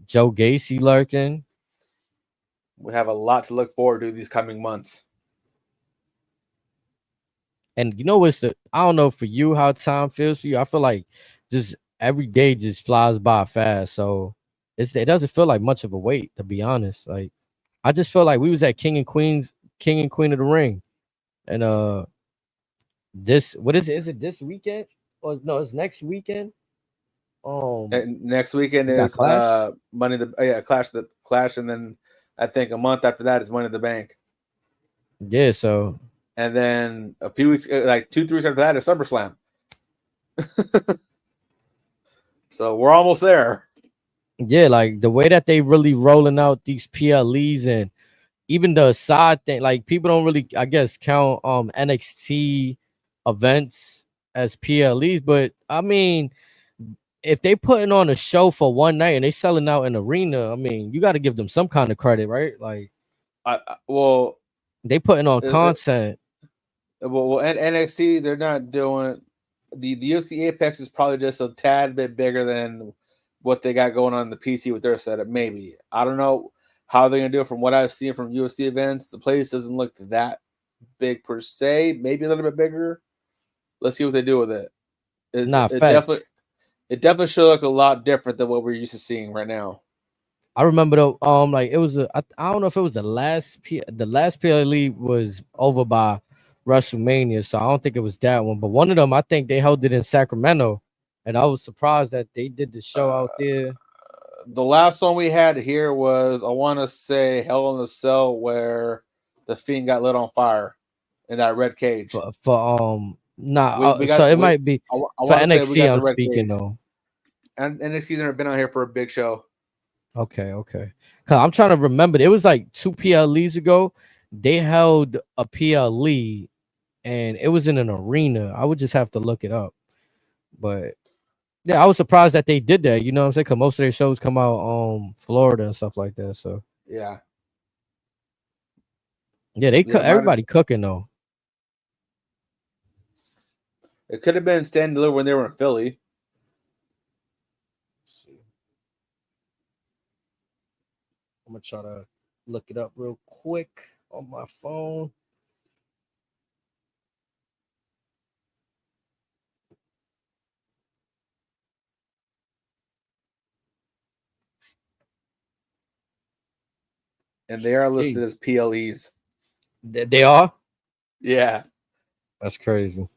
Joe Gacy lurking. We have a lot to look forward to these coming months. And you know I don't know for you how time feels for you. I feel like just every day just flies by fast. So it doesn't feel like much of a wait, to be honest. Like I just feel like we was at King and Queen of the Ring. And what is it? Is it this weekend? Or no, it's next weekend. Next weekend is Money Clash, and then I think a month after that is Money in the Bank. Yeah, so and then a few weeks, like 2-3 weeks after that, is SummerSlam. So we're almost there. Yeah, like the way that they really rolling out these PLEs and even the side thing, like people don't really, I guess, count NXT events as PLEs, but I mean, if they putting on a show for one night and they selling out an arena, I mean, you got to give them some kind of credit, right? Like, they putting on content. Well, NXT, they're not doing the UFC Apex is probably just a tad bit bigger than what they got going on in the PC with their setup. Maybe, I don't know how they're gonna do it. From what I've seen from UFC events, the place doesn't look that big per se. Maybe a little bit bigger. Let's see what they do with it. It definitely should look a lot different than what we're used to seeing right now. I remember like it was I don't know if it was the last PLE was over by WrestleMania, so I don't think it was that one. But one of them, I think they held it in Sacramento, and I was surprised that they did the show out there. The last one we had here was, I want to say, Hell in a Cell, where the Fiend got lit on fire in that red cage. So it might be for NXT. I'm speaking though, and NXT's never been out here for a big show. Okay. Cause I'm trying to remember. It was like 2 PLEs ago. They held a PLE, and it was in an arena. I would just have to look it up. But yeah, I was surprised that they did that. You know what I'm saying? Cause most of their shows come out Florida and stuff like that. So yeah, everybody cooking though. It could have been Stand and Deliver when they were in Philly. Let's see. I'm gonna try to look it up real quick on my phone. and they are listed as PLEs. They are? Yeah. That's crazy.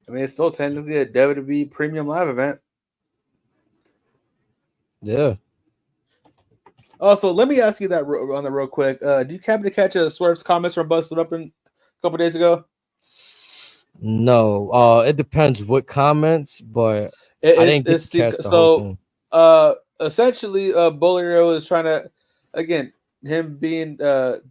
I mean, it's still technically a WWE premium live event. Yeah. Also, let me ask you that on the real quick. Do you happen to catch Swerve's comments from Busted Up a couple days ago? No. It depends what comments, but I didn't get to catch the whole thing. Essentially, Bolero is trying to, again, him being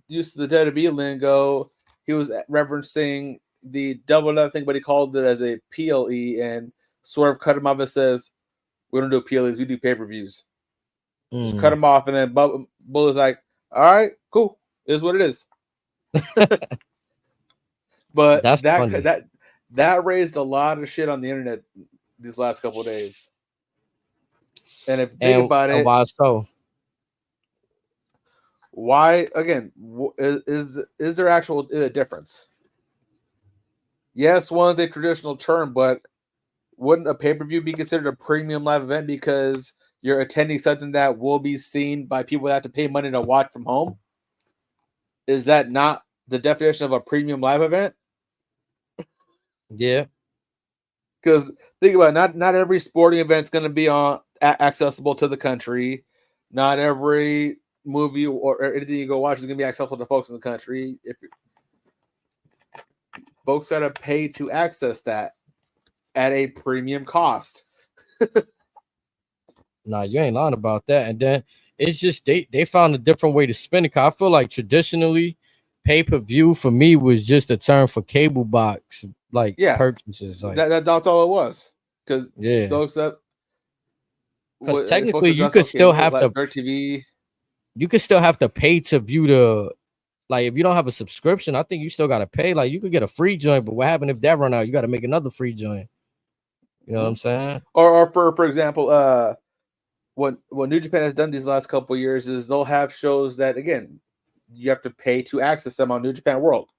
used to the WWE lingo, he was referencing the double or nothing, but he called it as a PLE, and Swerve cut him off and says, "We don't do PLEs, we do pay-per-views." Just cut him off, and then Bull is like, "All right, cool, it is what it is." But that's funny. that raised a lot of shit on the internet these last couple of days. And if you think about it, why so? Why again? Is there actual difference? Yes, one's a traditional term, but wouldn't a pay-per-view be considered a premium live event because you're attending something that will be seen by people that have to pay money to watch from home? Is that not the definition of a premium live event? Yeah. Because think about it, not every sporting event is going to be accessible to the country. Not every movie or anything you go watch is going to be accessible to folks in the country. If folks got to pay to access that at a premium cost. Nah, you ain't lying about that. And then it's just they found a different way to spin it. I feel like traditionally pay-per-view for me was just a term for cable box purchases. Like that's all it was. Because because Because technically you could still have to TV. You could still have to pay to view the, like, if you don't have a subscription, I think you still gotta pay. Like, you could get a free joint, but what happened if that run out? You got to make another free joint. You know what I'm saying? Or for example, what New Japan has done these last couple of years is they'll have shows that, again, you have to pay to access them on New Japan World.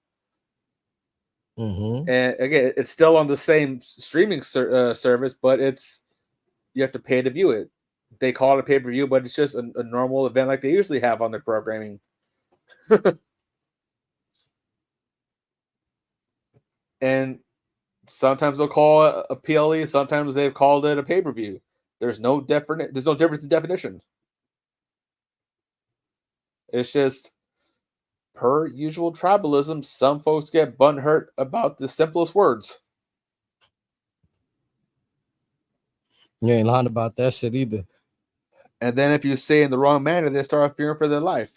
Mm-hmm. And again, it's still on the same streaming service, but you have to pay to view it. They call it a pay-per-view, but it's just a normal event like they usually have on their programming. And sometimes they'll call it a PLE, sometimes they've called it a pay-per-view. There's no difference in definition. It's just per usual tribalism, some folks get butthurt about the simplest words. You ain't lying about that shit either. And then if you say in the wrong manner, they start fearing for their life.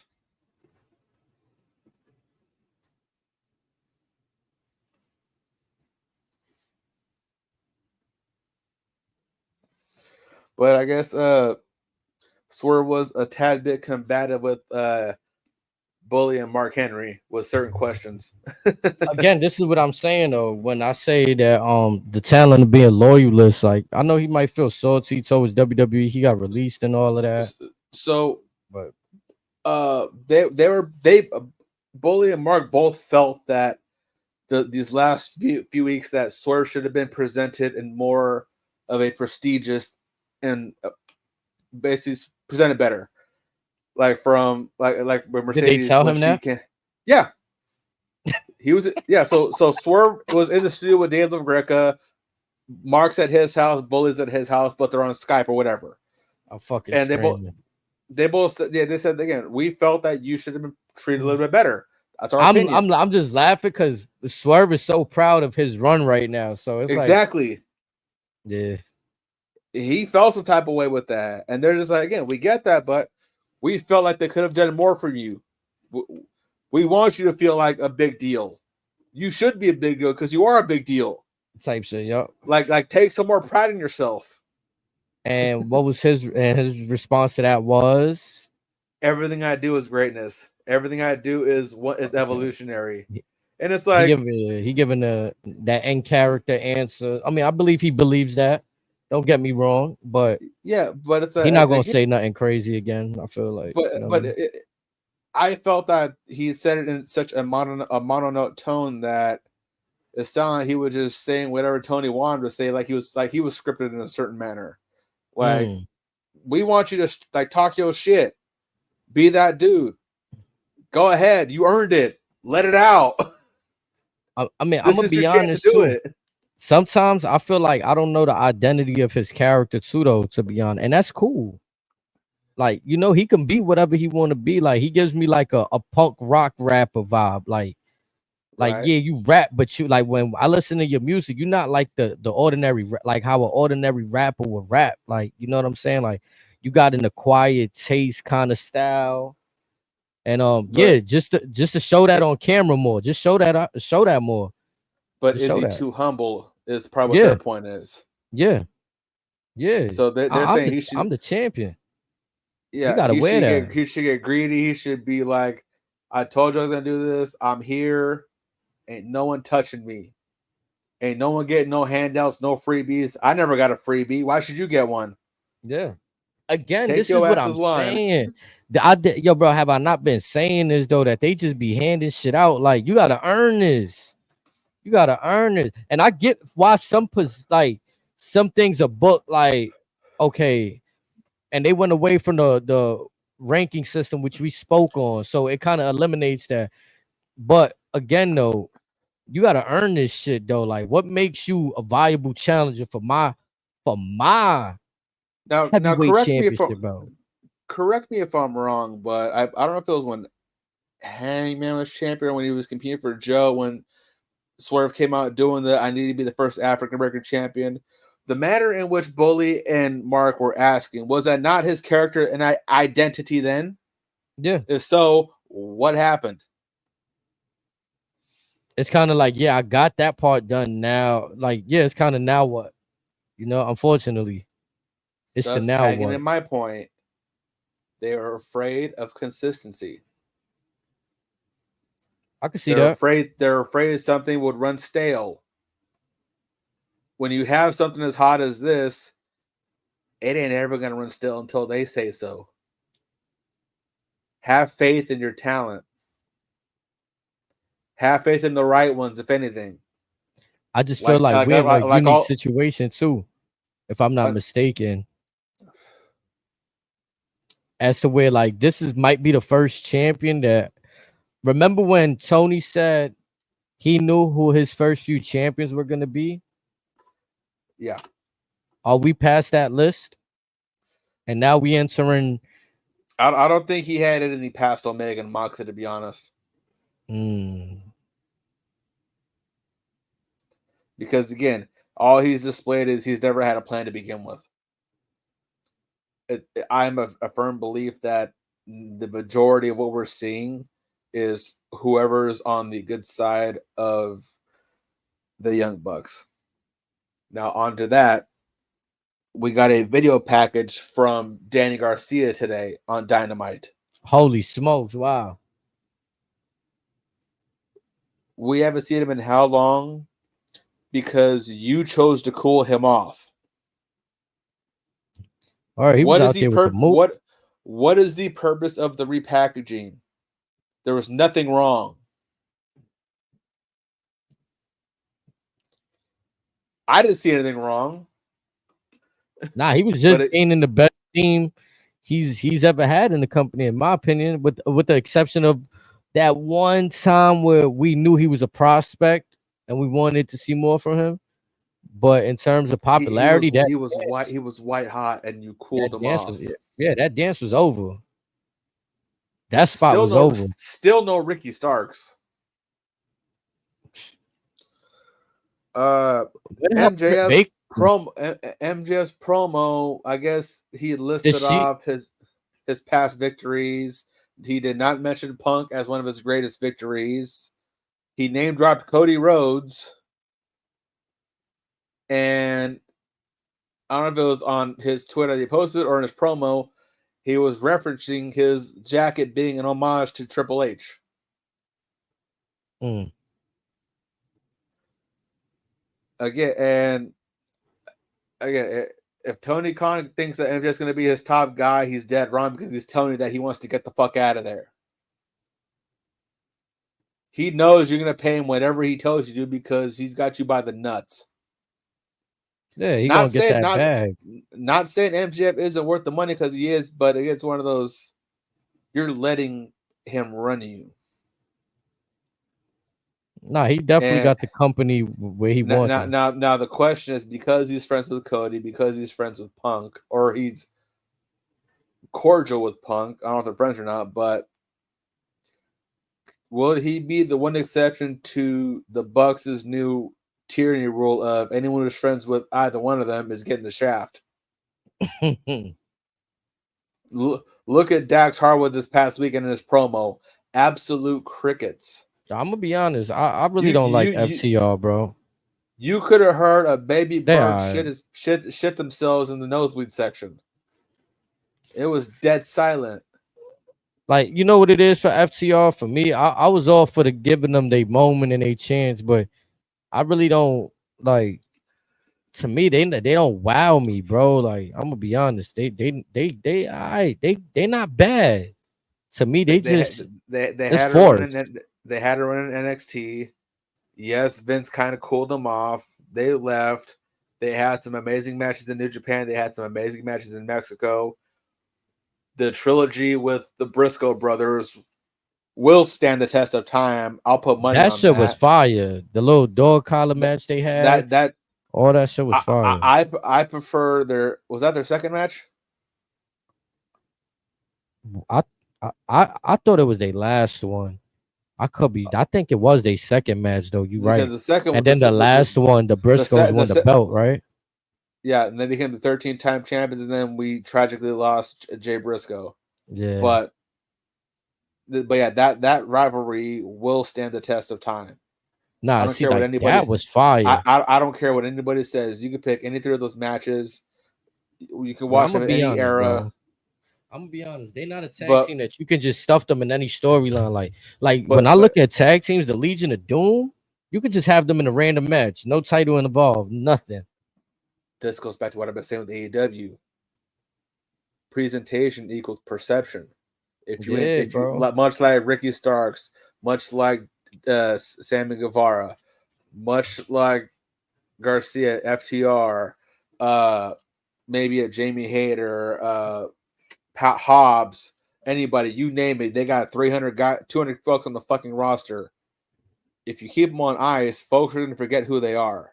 But I guess Swerve was a tad bit combative with Bully and Mark Henry with certain questions. Again, this is what I'm saying though. When I say that the talent of being loyalist, like, I know he might feel salty towards WWE. He got released and all of that. So, but they Bully and Mark both felt that these last few weeks that Swerve should have been presented in more of a prestigious and basically presented better. Like from like when Mercedes. Did they tell him that? Yeah, he was. Yeah, so Swerve was in the studio with Dave LaGreca. Mark's at his house, Bully's at his house, but they're on Skype or whatever. I'm fucking. And they both said, they said again, we felt that you should have been treated a little bit better. That's our opinion. I'm just laughing because Swerve is so proud of his run right now. So it's exactly. Yeah. He felt some type of way with that. And they're just like, again, we get that, but we felt like they could have done more for you. We want you to feel like a big deal. You should be a big deal because you are a big deal. Type shit, yep. Like take some more pride in yourself. And what was his response to that was? Everything I do is greatness. Everything I do is evolutionary. And it's like he giving that end character answer. I mean, I believe he believes that. Don't get me wrong, but yeah, but it's he's not gonna say nothing crazy again. I feel like, I felt that he said it in such a mononote tone that it sounded like he was just saying whatever Tony wanted to say, like he was scripted in a certain manner. Like we want you to like talk your shit. Be that dude. Go ahead. You earned it. Let it out. I mean, I'm This gonna is your be chance to honest do too. it. Sometimes I feel like I don't know the identity of his character too, though, to be honest, and that's cool. Like, you know, he can be whatever he want to be. Like, he gives me like a punk rock rapper vibe. Like Right. yeah, you rap, but you like when I listen to your music, you're not like the ordinary, like how an ordinary rapper would rap. Like, you know what I'm saying? Like, you got an acquired taste kind of style. And yeah, But just to show that it, on camera more. Just show that more. but Just is show he that. too humble? Is probably what Yeah, their point is. yeah, yeah. So they're saying he should. I'm the champion. You Yeah, gotta wear that. he should get greedy. He should be like, I told you I was gonna do this. I'm here. Ain't no one touching me. Ain't no one getting no handouts, no freebies. I never got a freebie. Why should you get one? Yeah. Again, Take this is your what ass to I'm the line. saying. Yo, bro, have I not been saying this though? That they just be handing shit out. Like, you gotta earn this. You gotta earn it. And I get why some things are booked like, okay, and they went away from the ranking system which we spoke on. So it kind of eliminates that. But again, though, you gotta earn this shit though. Like, what makes you a viable challenger for my Now heavyweight championship, bro? correct me if I'm wrong, but I don't know if it was when Hangman was champion, when he was competing for Joe, when Swerve came out doing the I need to be the first African American champion. The manner in which Bully and Mark were asking, was that not his character and identity then? Yeah. If so, what happened? It's kind of like, yeah, I got that part done now. Like, yeah, it's kind of now what? You know, unfortunately. It's the Thus now tagging what. in my point. They are afraid of consistency. I can see that. They're afraid something would run stale. When you have something as hot as this, it ain't ever gonna run stale until they say so. Have faith in your talent. Have faith in the right ones, if anything. I just feel like we're in a unique situation too, if I'm not mistaken. As to where like might be the first champion that, remember when Tony said he knew who his first few champions were gonna be? Yeah. Are we past that list? And now we entering. I don't think he had it in the past Omega and Moxley, to be honest. Because again, all he's displayed is he's never had a plan to begin with. I'm a firm belief that the majority of what we're seeing is whoever's on the good side of the Young Bucks. Now, onto that, we got a video package from Danny Garcia today on Dynamite. Holy smokes, wow. We haven't seen him in how long? Because you chose to cool him off. All right, he was out there with the move. What is the purpose of the repackaging? There was nothing wrong. I didn't see anything wrong. Nah, he was just gaining the best team he's ever had in the company, in my opinion, with the exception of that one time where we knew he was a prospect and we wanted to see more from him. But in terms of popularity, he was white hot, and you cooled him off. That dance was over. That spot was over. Still no Ricky Starks. MJF's promo, I guess he listed off his past victories. He did not mention Punk as one of his greatest victories. He name dropped Cody Rhodes. And I don't know if it was on his Twitter that he posted or in his promo. He was referencing his jacket being an homage to Triple H. Again, if Tony Khan thinks that MJ's going to be his top guy, he's dead wrong, because he's telling you that he wants to get the fuck out of there. He knows you're going to pay him whatever he tells you to, because he's got you by the nuts. Yeah, he's going to get that bag. Not saying MJF isn't worth the money, because he is, but it's one of those, you're letting him run you. Nah, he definitely And got the company where he wants him. now the question is, because he's friends with Cody, because he's friends with Punk, or he's cordial with Punk. I don't know if they're friends or not, but will he be the one exception to the Bucks' new tyranny rule of anyone who's friends with either one of them is getting the shaft? Look at Dax Harwood this past weekend in his promo. Absolute crickets. I'm gonna be honest. I really don't like FTR, bro. You could have heard a baby bird shit themselves in the nosebleed section. It was dead silent. Like, you know what it is for FTR? For me, I was all for the giving them their moment and their chance, but I really don't like. To me, they don't wow me, bro. Like, I'm gonna be honest. They not bad. To me, they had to run in NXT. Yes, Vince kind of cooled them off. They left. They had some amazing matches in New Japan. They had some amazing matches in Mexico. The trilogy with the Briscoe brothers will stand the test of time. I'll put money on that. That shit was fire. The little dog collar match they had. All that shit was fire. I prefer their. Was that their second match? I thought it was their last one. I could be. I think it was their second match though. You right. The second, and then the last one, the Briscoes won the belt, right? Yeah, and they became the 13-time champions, and then we tragically lost Jay Briscoe. Yeah, but yeah, that rivalry will stand the test of time. Nah, I don't care what anybody that was fire. I don't care what anybody says. You can pick any three of those matches. You can watch them in any era. Bro. I'm gonna be honest, they're not a tag team that you can just stuff them in any storyline. Like when I look at tag teams, the Legion of Doom, you could just have them in a random match, no title involved, nothing. This goes back to what I've been saying with AEW. Presentation equals perception. If you much like Ricky Starks, much like Sammy Guevara, much like Garcia, FTR, maybe a Jamie Hayter, Pat Hobbs, anybody, you name it, they got 200 folks on the fucking roster. If you keep them on ice, folks are going to forget who they are.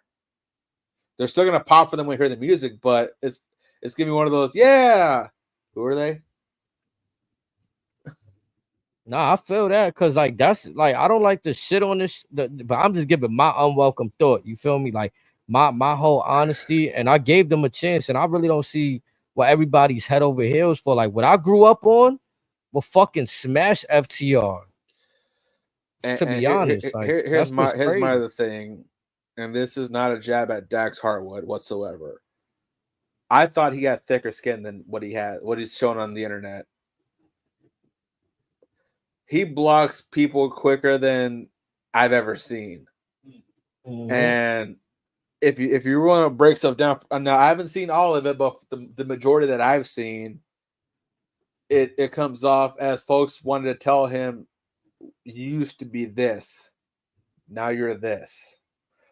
They're still going to pop for them when they hear the music, but it's going to be one of those, yeah. Who are they? Nah, I feel that because like that's like I don't like to shit on this, but I'm just giving my unwelcome thought. You feel me? Like my whole honesty, and I gave them a chance, and I really don't see what everybody's head over heels for. Like what I grew up on, will fucking smash FTR. To be honest, here's my other thing, and this is not a jab at Dax Harwood whatsoever. I thought he had thicker skin than what he's shown on the internet. He blocks people quicker than I've ever seen. Mm-hmm. And if you want to break stuff down, now I haven't seen all of it, but the majority that I've seen, it comes off as folks wanted to tell him, you used to be this, now you're this.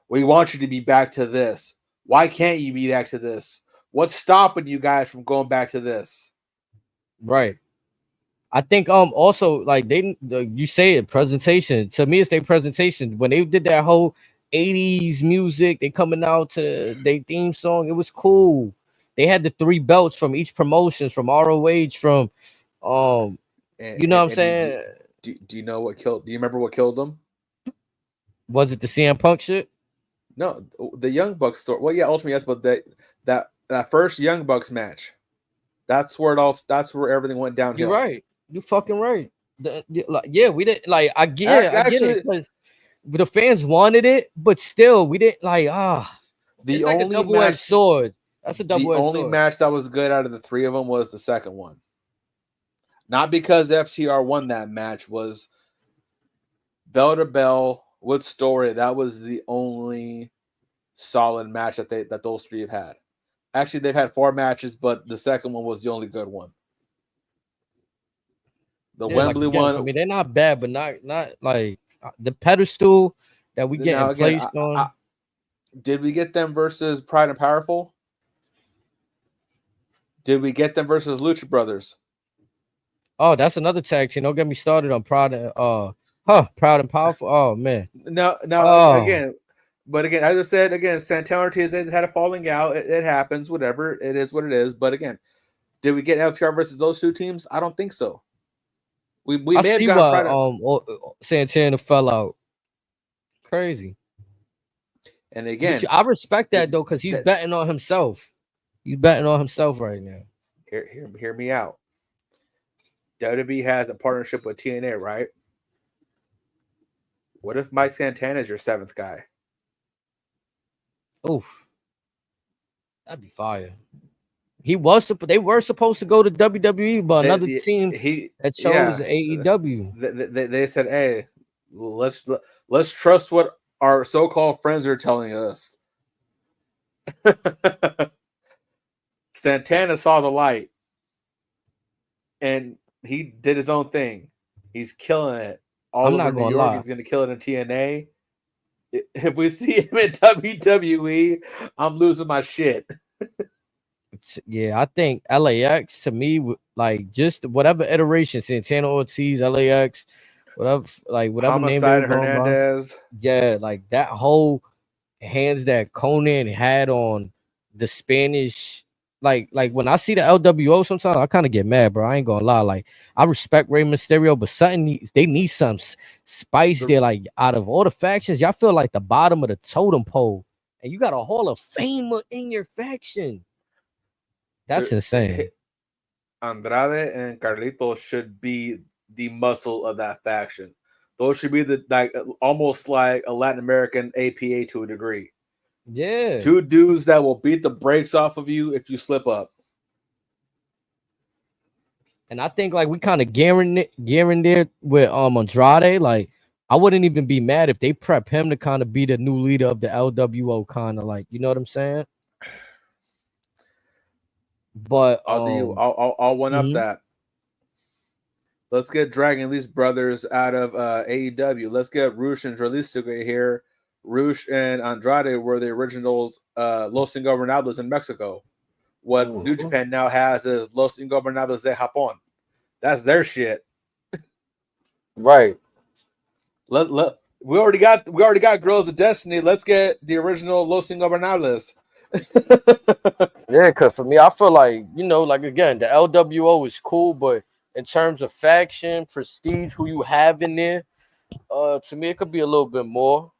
We want you to be back to this. Why can't you be back to this? What's stopping you guys from going back to this? Right. I think also like you say it, presentation. To me, it's their presentation. When they did that whole 80s music, they coming out to their theme song, it was cool. They had the 3 belts from each promotions, from ROH, from you know what I'm saying? Do you know what killed? Do you remember what killed them? Was it the CM Punk shit? No, the Young Bucks story. Well, yeah, ultimately yes, but that first Young Bucks match, that's where everything went downhill. You're right. You fucking right. Yeah, we didn't like. I get it. The fans wanted it, but still, we didn't like. The it's only like a double-edged sword. That's a double-edged sword. The only match that was good out of the 3 of them was the second one. Not because FTR won that match, was bell to bell with story. That was the only solid match that those 3 have had. Actually, they've had 4 matches, but the second one was the only good one. The Wembley one. I mean, they're not bad, but not like the pedestal that we get placed on. Did we get them versus Pride and Powerful? Did we get them versus Lucha Brothers? Oh, that's another tag team. Don't get me started on Proud and Proud and Powerful. Oh man. No, Oh, again, but again, as I said, again, Santana Ortiz had a falling out. It happens, whatever. It is what it is. But again, did we get FTR versus those two teams? I don't think so. We I may have see gotten why Pride, Santana fell out. Crazy. and But again, I respect that th- though, because he's th- betting on himself. He's betting on himself right now. hear me out. WWE has a partnership with TNA, right? What if Mike Santana is your seventh guy? Oof, that'd be fire. They were supposed to go to WWE, but another team that chose Yeah, AEW. they said, hey, let's trust what our so-called friends are telling us. Santana saw the light, and he did his own thing. He's killing it all I'm over not New gonna York. lie. He's going to kill it in TNA. If we see him in WWE, I'm losing my shit. Yeah, I think LAX to me, like just whatever iteration, Santana Ortiz, LAX, whatever name they Homicide were and going by. Hernandez. Yeah, like that whole hands that Conan had on the Spanish. Like when I see the LWO, sometimes I kind of get mad, bro. I ain't gonna lie. Like I respect Rey Mysterio, but they need some spice there. Like out of all the factions, y'all feel like the bottom of the totem pole, and you got a Hall of Famer in your faction. That's insane. Andrade and Carlitos should be the muscle of that faction. Those should be the almost like a Latin American APA to a degree. Yeah. Two dudes that will beat the brakes off of you if you slip up. And I think like we kind of guaranteed with Andrade. Like I wouldn't even be mad if they prep him to kind of be the new leader of the LWO, kind of like, you know what I'm saying? But I'll one up that. Let's get Dragon Lee's brothers out of AEW. Let's get Rush and Dralistico here. Rush and Andrade were the originals, Los Ingobernables in Mexico. What New Japan now has is Los Ingobernables de Japón. That's their shit. Right. We already got Girls of Destiny. Let's get the original Los Ingobernables. Yeah, because for me, I feel like, like again, the LWO is cool, but in terms of faction, prestige, who you have in there, to me, it could be a little bit more.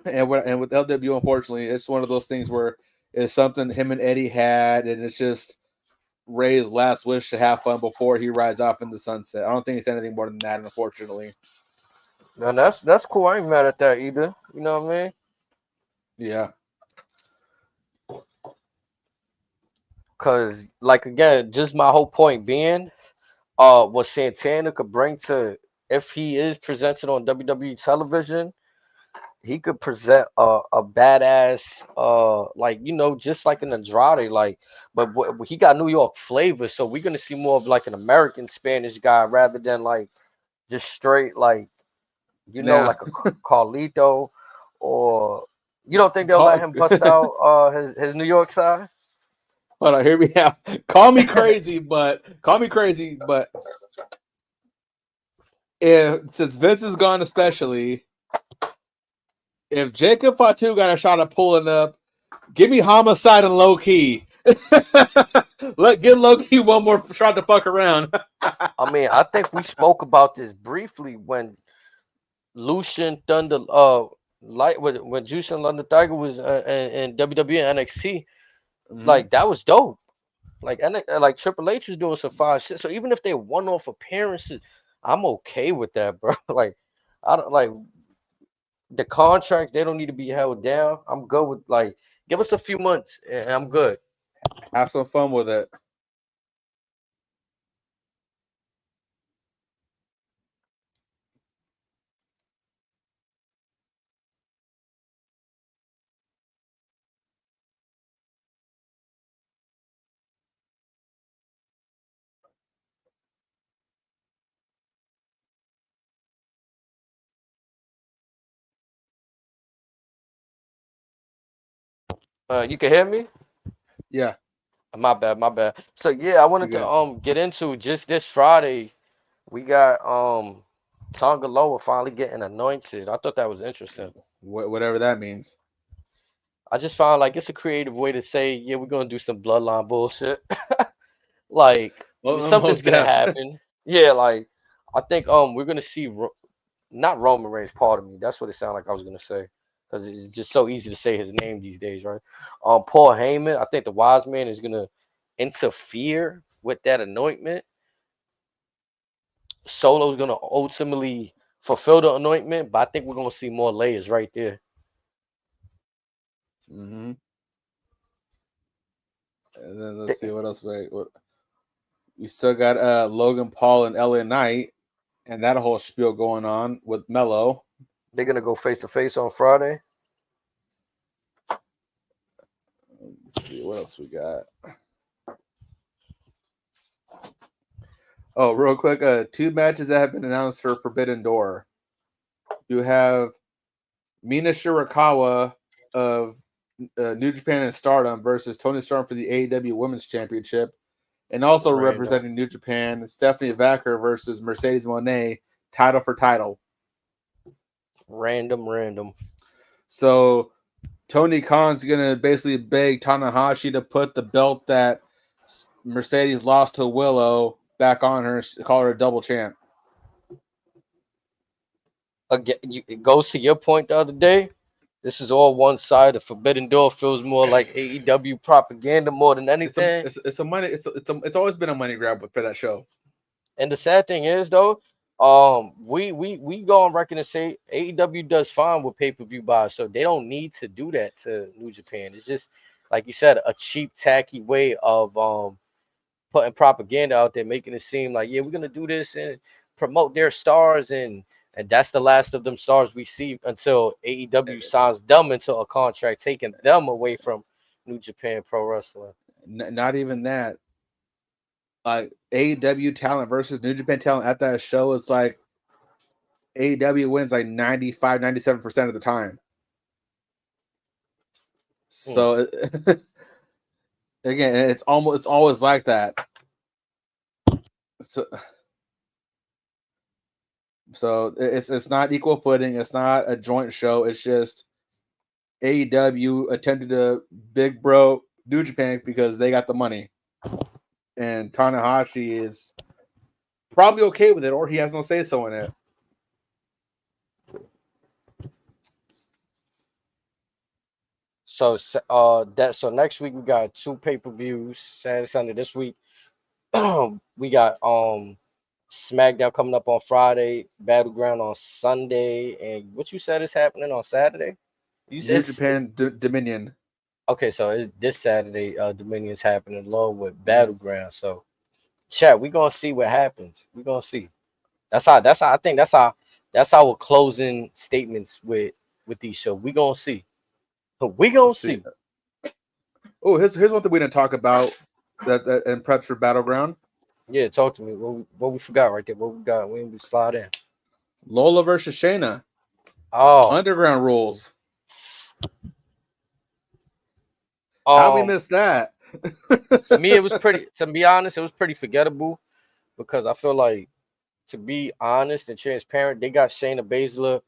And with LWO, unfortunately, it's one of those things where it's something him and Eddie had, and it's just Ray's last wish to have fun before he rides off in the sunset. I don't think it's anything more than that, unfortunately. And that's cool. I ain't mad at that either. You know what I mean? Yeah. Cause like again, just my whole point being, what Santana could bring to, if he is presented on WWE television, he could present a badass, like just like an Andrade, like, but he got New York flavor, so we're gonna see more of like an American Spanish guy rather than like just straight like Yeah. like a Carlito, or you don't think they'll let him bust out his New York side? Hold on, hear me out. Call me crazy, but since Vince is gone, especially if Jacob Fatu got a shot at pulling up, give me Homicide and Low Key. Get Low Key one more shot to fuck around. I mean, I think we spoke about this briefly when Lucian Thunder, like when Jushin Thunder Tiger was in WWE and NXT, like that was dope. Like Triple H was doing some fire shit. So even if they one-off appearances, I'm okay with that, bro. Like I don't like the contracts. They don't need to be held down. I'm good with like give us a few months and I'm good. Have some fun with it. You can hear me? Yeah. My bad, my bad. So yeah, I wanted to get into just this Friday. We got Tonga Loa finally getting anointed. I thought that was interesting. Whatever that means. I just found like it's a creative way to say, yeah, we're gonna do some bloodline bullshit. Like Well, something's most gonna def. happen. Yeah, like I think we're gonna see not Roman Reigns. Pardon me. That's what it sounded like I was gonna say because it's just so easy to say his name these days, right? Paul Heyman. I think the Wise Man is gonna interfere with that anointment. Solo's gonna ultimately fulfill the anointment, but I think we're gonna see more layers right there. Mm-hmm. And then let's see what else. We still got Logan Paul and LA Knight, and that whole spiel going on with Mello. They're gonna go face to face on Friday. Let's see what else we got. Oh, real quick, 2 matches that have been announced for Forbidden Door. You have Mina Shirakawa of New Japan and Stardom versus Tony Storm for the AEW Women's Championship. And also representing New Japan, Stephanie Vacker versus Mercedes Moné, title for title. Random. So Tony Khan's going to basically beg Tanahashi to put the belt that Mercedes lost to Willow back on her, call her a double champ. Again, it goes to your point the other day. This is all one side. The Forbidden Door feels more like AEW propaganda more than anything. It's a money. It's always been a money grab for that show. And the sad thing is though, we go on record and say AEW does fine with pay-per-view buys, so they don't need to do that to New Japan. It's just like you said, a cheap, tacky way of putting propaganda out there, making it seem like, yeah, we're gonna do this and promote their stars, and that's the last of them stars we see until AEW signs them into a contract, taking them away from New Japan Pro Wrestling. Not even that. Like AEW talent versus New Japan talent at that show, it's like AEW wins like 95, 97% of the time. So again, it's always like that. So it's not equal footing. It's not a joint show. It's just AEW attempted to big bro New Japan because they got the money, and Tanahashi is probably okay with it, or he has no say so in it. So next week we got 2 pay-per-views, Saturday, Sunday. This week we got SmackDown coming up on Friday, Battleground on Sunday, and what you said is happening on Saturday? You said New Japan Dominion. Okay, so this Saturday, Dominion's happening along with Battleground. So, chat, we gonna see what happens. We gonna see. That's how. I think that's our closing statements with these shows. We gonna see. We gonna see. Oh, here's one thing we didn't talk about that in preps for Battleground. Yeah, talk to me. What we forgot right there? What we got? We didn't slide in. Lola versus Shayna. Oh, Underground rules. How we missed that? To me, it was pretty. To be honest, it was pretty forgettable because I feel like, to be honest and transparent, they got Shayna Baszler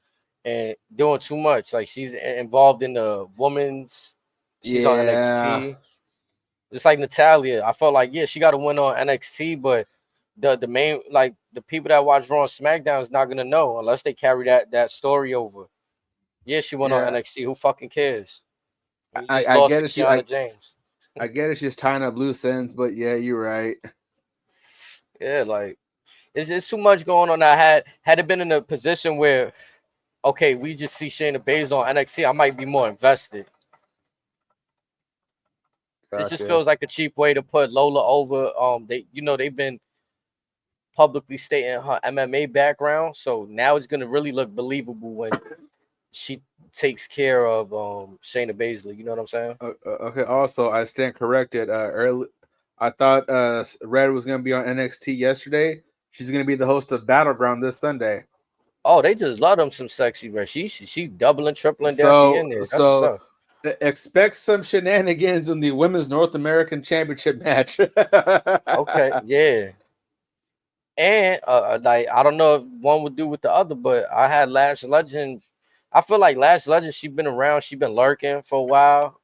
and doing too much. Like, she's involved in the women's. She's on NXT. Just like Natalia, I felt like, yeah, she got to win on NXT, but the main, like, the people that watch Raw and SmackDown is not gonna know unless they carry that story over. Yeah, she went on NXT. Who fucking cares? You just lost to Kiana James. I get it. She's tying up loose ends, but yeah, you're right. Yeah, like, it's too much going on. I had it been in a position where, okay, we just see Shayna Baszler on NXT, I might be more invested. Gotcha. It just feels like a cheap way to put Lola over. They've been publicly stating her MMA background, so now it's gonna really look believable when she takes care of Shayna Baszler. You know what I'm saying? Okay. Also, I stand corrected. Early, I thought Red was gonna be on NXT yesterday. She's gonna be the host of Battleground this Sunday. Oh, they just love them some sexy Red. She doubling, tripling down. She in there. That's what's up. expect some shenanigans in the Women's North American Championship match. Okay, yeah. And like I don't know if one would do with the other, but I had Lash Legend. I feel like Lash Legend, she been around, she been lurking for a while.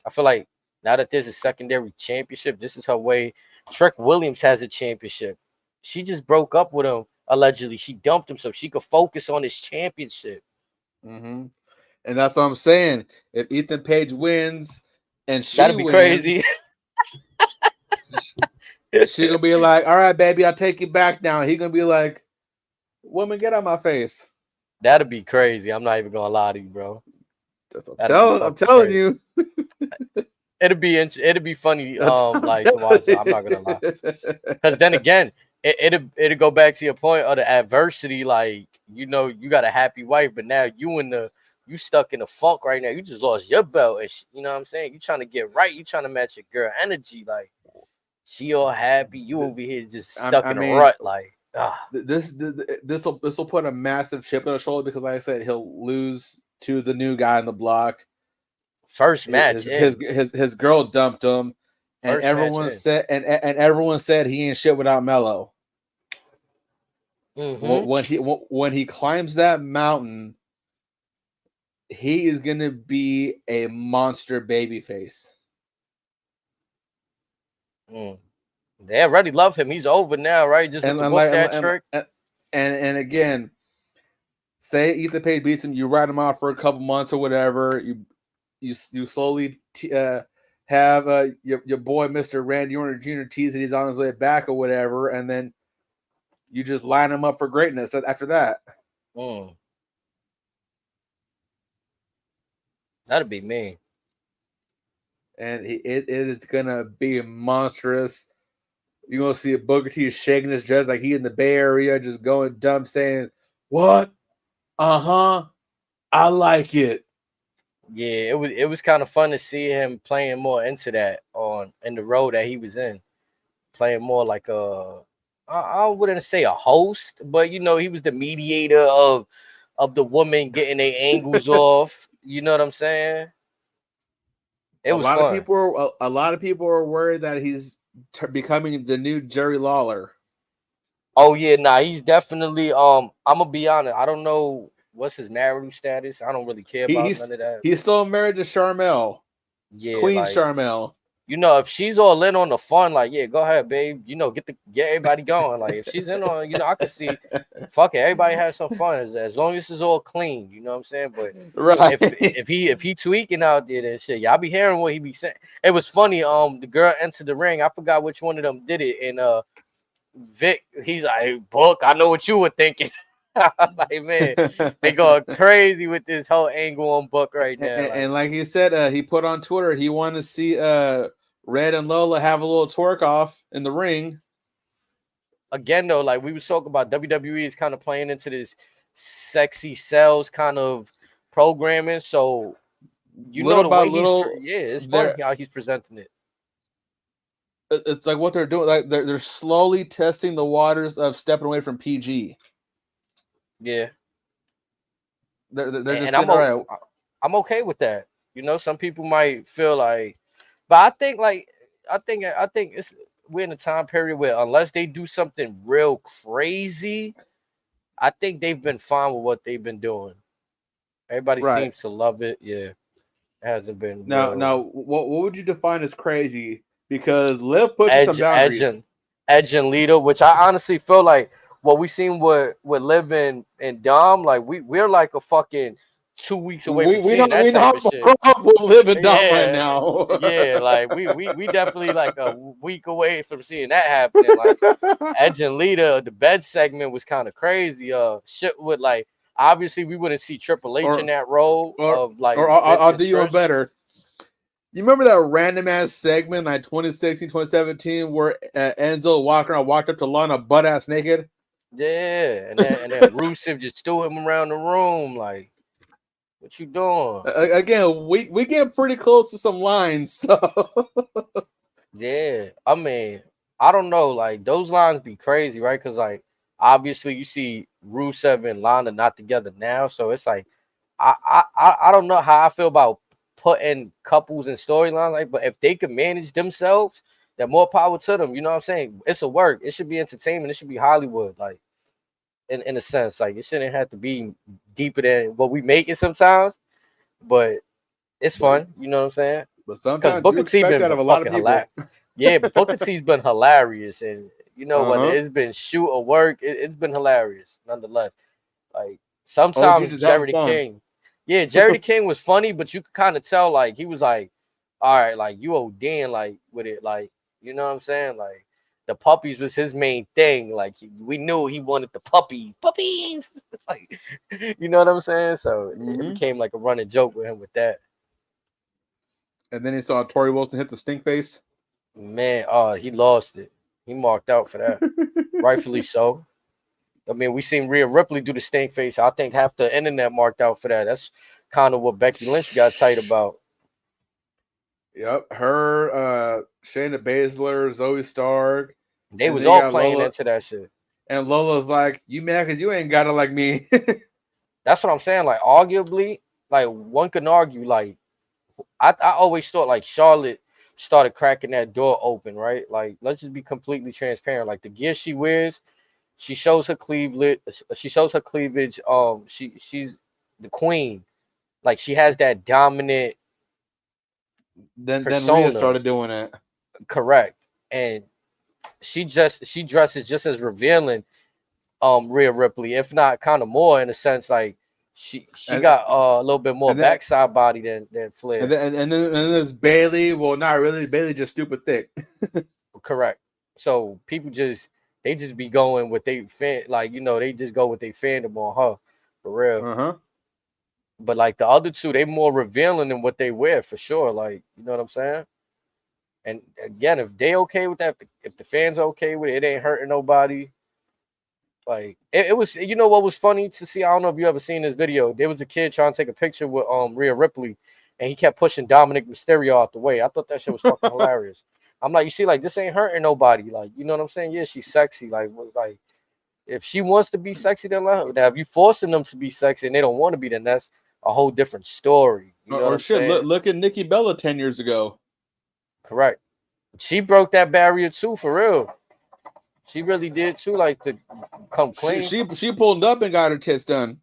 I feel like now that there's a secondary championship, this is her way. Trick Williams has a championship. She just broke up with him allegedly. She dumped him so she could focus on his championship. Mm-hmm. And that's what I'm saying. If Ethan Page wins and she That'd be crazy. She gonna be like, "All right, baby, I'll take you back now." He gonna be like, "Woman, get out my face." That'd be crazy. I'm not even gonna lie to you, bro. I'm telling you. It'd be funny, like to watch it. I'm not gonna lie. Because then again, it'll go back to your point of the adversity. Like, you know, you got a happy wife, but now you stuck in a funk right now. You just lost your belt, and you know what I'm saying? You trying to get right. You trying to match your girl energy. Like, she all happy. You over here just stuck in a rut. Like, this will put a massive chip on his shoulder because, like I said, he'll lose to the new guy on the block. First match, his girl dumped him, and everyone said he ain't shit without Mello. Mm-hmm. When he climbs that mountain, he is gonna be a monster babyface. They already love him. He's over now, right? Just with the trick. And again, say Ethan Page beats him, you write him off for a couple months or whatever. You slowly have your boy Mr. Randy Orton Jr. tease that he's on his way back or whatever, and then you just line him up for greatness after that. That'd be me. And it is gonna be monstrous. You're gonna see Booker T shaking his chest like he in the Bay Area, just going dumb, saying, "What? I like it." Yeah, it was kind of fun to see him playing more into that in the role that he was in, playing more like I wouldn't say a host, but you know, he was the mediator of the woman getting their angles off. You know what I'm saying? It was fun. A lot of people are worried that he's becoming the new Jerry Lawler. Oh yeah, nah, he's definitely. I'm gonna be honest. I don't know what's his marital status. I don't really care about none of that. He's still married to Sharmell. Yeah, Queen Sharmell. You know, if she's all in on the fun, like, yeah, go ahead, babe. You know, get everybody going. Like, if she's in on, you know, I can see, fuck it, everybody has some fun as long as it's all clean. You know what I'm saying? But right, if he tweaking out there and shit, y'all be hearing what he be saying. It was funny. The girl entered the ring. I forgot which one of them did it, and Vic, he's like, hey, Book, I know what you were thinking. Like, man, they going crazy with this whole angle on Book right now. And like he said, he put on Twitter he wanted to see Red and Lola have a little twerk off in the ring. Again, though, like we was talking about, WWE is kind of playing into this sexy sales kind of programming. So you know the way it's funny how he's presenting it. It's like what they're doing. Like they're slowly testing the waters of stepping away from PG. Yeah, they're just saying, all right. I'm okay with that. You know, some people might feel like, but I think we're in a time period where unless they do something real crazy, I think they've been fine with what they've been doing. Everybody seems to love it. Yeah, it hasn't been. Now, what would you define as crazy? Because Liv puts some boundaries. Edge and Lita, which I honestly feel like what we seen with Liv and Dom, like we're like a fucking 2 weeks away from seeing that type of shit. We'll live in Dom right now. Yeah, like we definitely like a week away from seeing that happening. Like Edge and Lita, the bed segment was kind of crazy. Shit with like obviously we wouldn't see Triple H in that role of like. Or I'll do you one better. You remember that random ass segment like 2016, 2017 where Enzo walked up to Lana butt ass naked? Yeah, and then Rusev just threw him around the room like, what you doing? Again, we get pretty close to some lines, so yeah. I mean, I don't know, like those lines be crazy, right? Because like obviously you see Rusev and Lana not together now, so it's like I don't know how I feel about putting couples in storylines like, but if they can manage themselves, then more power to them. You know what I'm saying? It's a work. It should be entertainment. It should be Hollywood, like in a sense. Like it shouldn't have to be deeper than what we make it sometimes, but it's But fun. You know what I'm saying? but Because sometimes you Booker T expect been that of a lot of fucking people. hilarious. Yeah, Booker T's been hilarious, and you know whether Uh-huh. it's been shoot or work, it's been hilarious nonetheless. Like OG sometimes just having Jerry the fun. King, yeah, Jerry the King was funny, but you could kind of tell like he was like, all right, like you ODing like with it, like you know what I'm saying, like the puppies was his main thing. Like we knew he wanted the puppies, like you know what I'm saying. So it Mm-hmm. became like a running joke with him with that. And then he saw Tori Wilson hit the stink face. Man, oh, he lost it. He marked out for that, rightfully so. I mean, we seen Rhea Ripley do the stink face. I think half the internet marked out for that. That's kind of what Becky Lynch got tight about. Yep. Her, Shayna Baszler, Zoe Stark. They And was then you all got playing Lola. into that shit. And Lola's like, you mad because you ain't got it like me. That's what I'm saying. Like, arguably, like one can argue, like I always thought like Charlotte started cracking that door open, right? Like, let's just be completely transparent. Like the gear she wears, she shows her cleavage. She shows her cleavage. She's the queen. Like she has that dominant then Rhea persona, started doing it. correct? And she dresses just as revealing Rhea Ripley, if not kind of more in a sense. Like she And got a little bit more and then backside body than Flair. and then there's Bailey. Well, not really. Bailey just stupid thick. Correct. So people they just be going with they fan, like you know they just go with they fandom on her for real. Uh-huh. But like the other two, they more revealing than what they wear for sure. Like you know what I'm saying. And again, if they okay with that, if the fans okay with it, it ain't hurting nobody. Like it was, you know what was funny to see? I don't know if you ever seen this video. There was a kid trying to take a picture with Rhea Ripley, and he kept pushing Dominic Mysterio out the way. I thought that shit was fucking hilarious. I'm like, you see, like this ain't hurting nobody. Like, you know what I'm saying? Yeah, she's sexy. Like if she wants to be sexy, then let her. Now, if you forcing them to be sexy and they don't want to be, then that's a whole different story. You know what Or I'm shit. saying? Look at Nikki Bella 10 years ago. Correct. She broke that barrier too, for real. She really did too, like to come She clean. she she pulled up and got her tits done.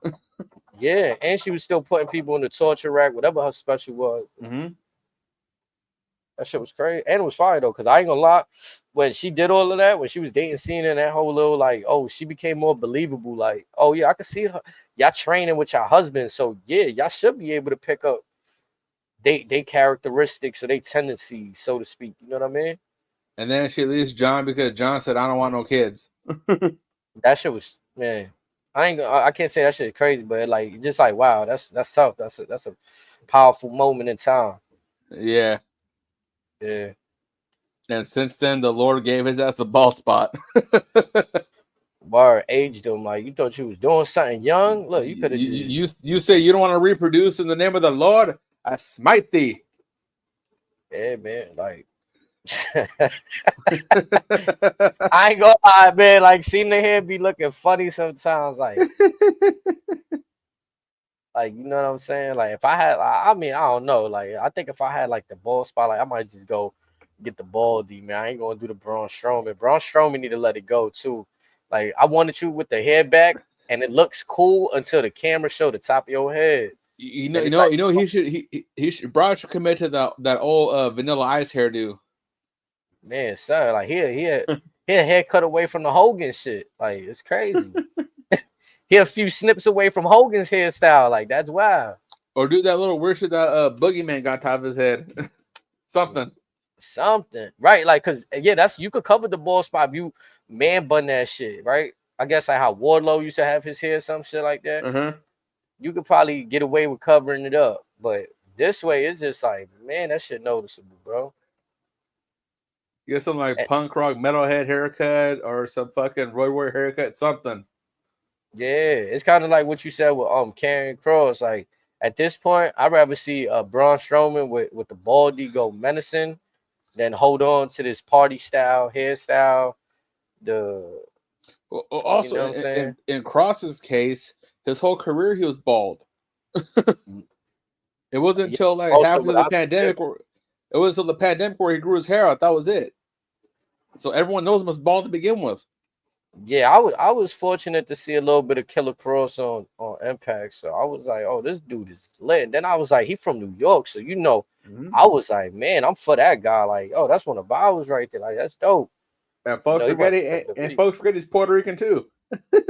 Yeah, and she was still putting people in the torture rack, whatever her special was. Mm-hmm. That shit was crazy. And it was fire though, because I ain't gonna lie, when she did all of that, when she was dating Cena and that whole little like, oh, she became more believable. Like, oh yeah, I can see her. Y'all training with your husband, so yeah, y'all should be able to pick up they characteristics or they tendencies, so to speak. You know what I mean? And then she leaves John because John said, I don't want no kids. That shit was, man. I can't say that shit is crazy, but like just like wow, that's tough. That's a powerful moment in time. Yeah. Yeah. And since then, the Lord gave his ass the ball spot. Bar aged him like you thought you was doing something young. Look, you could have just you say you don't want to reproduce in the name of the Lord. I smite thee. yeah, man. Like I ain't gonna lie, man. Like seeing the hair be looking funny sometimes. Like you know what I'm saying. Like if I had, I mean, I don't know. Like I think if I had like the ball spot, like I might just go get the baldy, man. I ain't gonna do the Braun Strowman. Braun Strowman need to let it go too. Like I wanted you with the hair back, and it looks cool until the camera show the top of your head. And it's like, he should Brown should commit to that old Vanilla Ice hairdo. man, son, like he a haircut away from the Hogan shit. Like it's crazy. He a few snips away from Hogan's hairstyle. Like that's wild. Or do that little weird shit that Boogeyman got top of his head. Something. Right? Like, cause yeah, that's you could cover the bald spot if you man bun that shit, right? I guess like how Wardlow used to have his hair, some shit like that. Uh-huh. You could probably get away with covering it up, but this way it's just like, man, that shit noticeable, bro. You get some like Eh, punk rock metalhead haircut or some fucking Roy Warrior haircut, something. Yeah, it's kind of like what you said with Karrion Kross. Like at this point, I'd rather see Braun Strowman with the baldy go menacing than hold on to this party style hairstyle. The you Also, know what I'm saying? in Cross's case, his whole career he was bald. It wasn't Yeah, until like also half of the without pandemic, where it was until the pandemic where he grew his hair out. That was it. So everyone knows him as bald to begin with. yeah, I was fortunate to see a little bit of Killer Cross on Impact, so I was like, oh, this dude is lit. And then I was like, he from New York, so you know, I was like, man, I'm for that guy. Like, oh, that's one of ours right there. Like, that's dope. And You folks know, he forget went to it, and WWE. folks forget he's Puerto Rican too.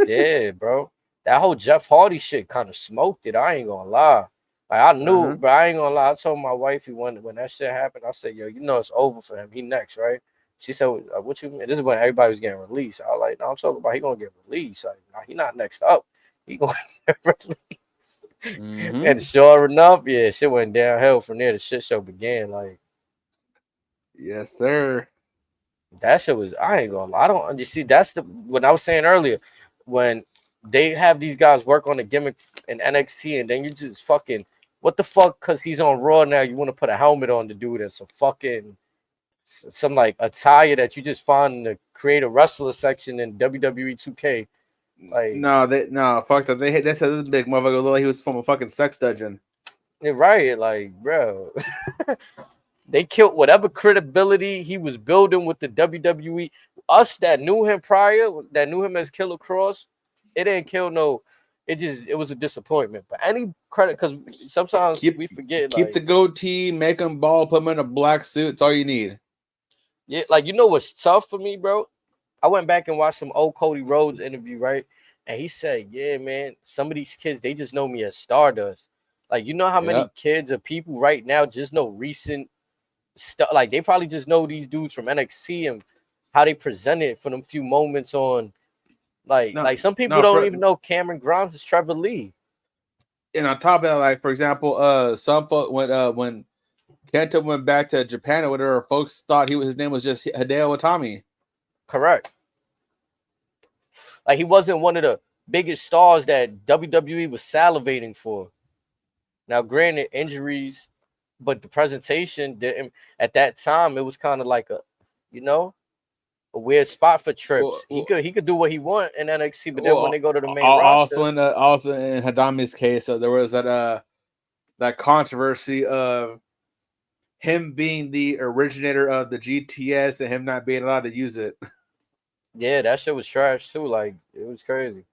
Yeah, bro. That whole Jeff Hardy shit kind of smoked it. I ain't gonna lie. Like I knew, but I ain't gonna lie. I told my wife when that shit happened, I said, yo, you know it's over for him. He next, right? She said, what you mean? This is when everybody was getting released. I was like, no, I'm talking about he gonna get released. Like, nah, he not next up. He gonna get released. And sure enough, yeah, shit went downhill from there. The shit show began. Like, Yes, sir. that shit was, I ain't gonna lie. I don't, you see, that's the, when I was saying earlier, when they have these guys work on a gimmick in NXT and then you just fucking, what the fuck, because he's on Raw now, you want to put a helmet on the dude and some fucking, some like attire that you just find in the create a wrestler section in WWE 2K. Like, no, fuck that. They said this big motherfucker looked like he was from a fucking sex dungeon. you're right, like, bro. They killed whatever credibility he was building with the WWE. Us that knew him prior, that knew him as Killer Cross, it didn't kill no. It was a disappointment. But any credit, because sometimes we forget. Keep Like, the goatee, make him bald, put him in a black suit. It's all you need. yeah, like you know what's tough for me, bro? I went back and watched some old Cody Rhodes interview, right? And he said, "Yeah, man, some of these kids they just know me as Stardust. Like, you know how many kids or people right now just know recent stuff, like they probably just know these dudes from NXT and how they presented for them few moments on like some people don't even know Cameron Grimes is Trevor Lee. And on top of that, like for example, some folks when Kenta went back to Japan or whatever, folks thought his name was just Hideo Itami. Correct. Like he wasn't one of the biggest stars that WWE was salivating for. Now, granted, injuries, but the presentation didn't at that time. It was kind of like you know, a weird spot for Trips. He could do what he want in NXT, but then when they go to the main roster, also in Hadami's case, so there was that controversy of him being the originator of the GTS and him not being allowed to use it. Yeah, that shit was trash too. Like it was crazy.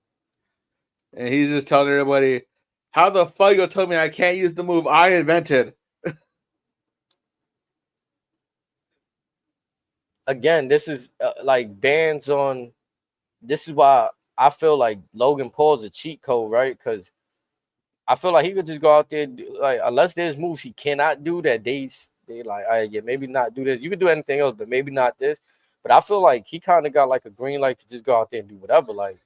And he's just telling everybody, "How the fuck you tell me I can't use the move I invented?" Again, this is like bans on. This is why I feel like Logan Paul's a cheat code, right? Because I feel like he could just go out there, like unless there's moves he cannot do that they like, all right, yeah, maybe not do this. You can do anything else, but maybe not this. But I feel like he kind of got like a green light to just go out there and do whatever. Like,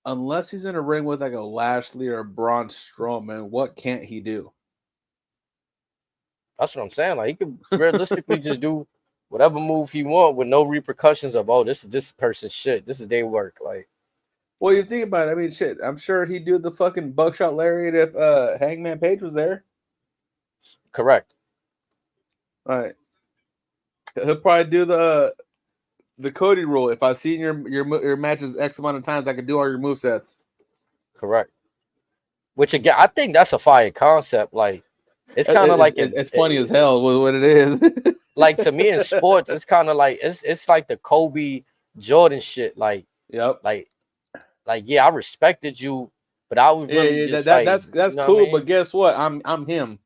unless he's in a ring with like a Lashley or a Braun Strowman, what can't he do? That's what I'm saying. Like he could realistically just do whatever move he want with no repercussions of, oh, this is this person's shit. This is their work. Like, well, you think about it. I mean, shit. I'm sure he'd do the fucking buckshot lariat if Hangman Page was there. Correct. All right. He'll probably do the Cody rule. If I've seen your matches X amount of times, I can do all your movesets. Correct. Which again, I think that's a fire concept. Like, it's kind of like it's funny as hell with what it is. Like to me in sports, it's kind of like it's like the Kobe Jordan shit. Like, yep. Like yeah, I respected you, but I was really just that's you know cool. I mean? But guess what? I'm him.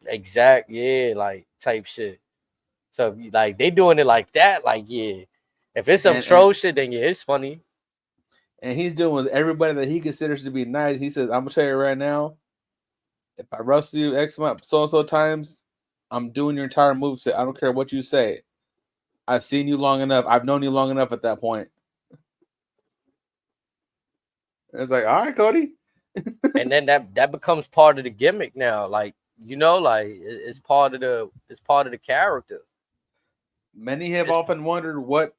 Exact. Yeah, like type shit. So like they doing it like that. Like yeah, if it's some troll shit, then yeah, it's funny. And he's doing with everybody that he considers to be nice. He says, "I'm gonna tell you right now, if I wrestle you X amount so and so times, I'm doing your entire moveset. I don't care what you say. I've seen you long enough. I've known you long enough at that point." And it's like, all right, Cody. And then that becomes part of the gimmick now. Like, you know, like it's part of the character. Many have often wondered, what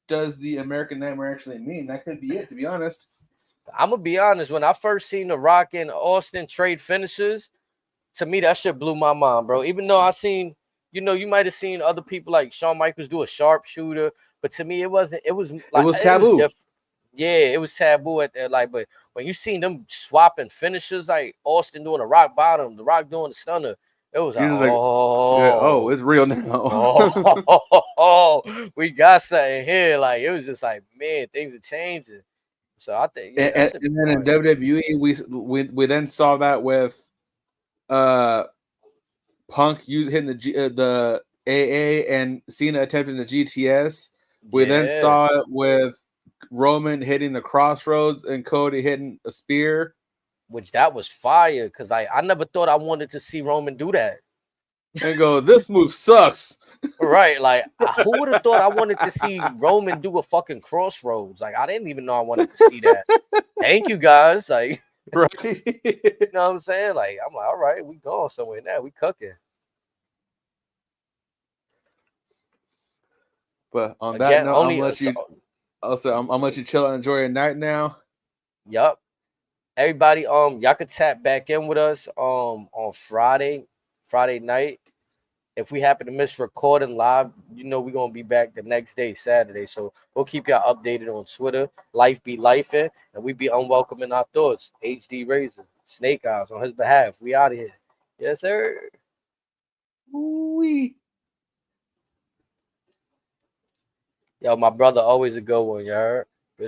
does the American Nightmare actually mean? That could be it, to be honest. I'm gonna be honest. When I first seen The Rock and Austin trade finishes, to me that shit blew my mind, bro. Even though I seen, you know, you might have seen other people like Shawn Michaels do a sharpshooter, but to me it wasn't. It was like it was taboo. Yeah, it was taboo at that. Like, but when you seen them swapping finishers, like Austin doing a rock bottom, The Rock doing the stunner, it was like, You're just like, yeah, oh, it's real now. we got something here. Like, it was just like, man, things are changing. So I think, yeah, that should be And then in fun. WWE, we then saw that with Punk hitting the AA and Cena attempting the GTS. We then Yeah, saw it with Roman hitting the Crossroads and Cody hitting a spear. which that was fire because I never thought I wanted to see Roman do that. And go, this move sucks. Right, like who would have thought I wanted to see Roman do a fucking Crossroads? Like I didn't even know I wanted to see that. Thank you guys. Like, Right. you know what I'm saying? Like, I'm like, all right, we going somewhere now. We cooking. But on that Again, note, I'm only gonna let you. Also, I'm gonna let you chill and enjoy your night now. yup. Everybody, y'all could tap back in with us on Friday night. If we happen to miss recording live, you know we're gonna be back the next day, Saturday. So we'll keep y'all updated on Twitter. Life be lifing, and we be unwelcome in our thoughts. HD Razor, Snake Eyes on his behalf. We out of here. Yes, sir. Wee. Yo, my brother, always a good one, you heard?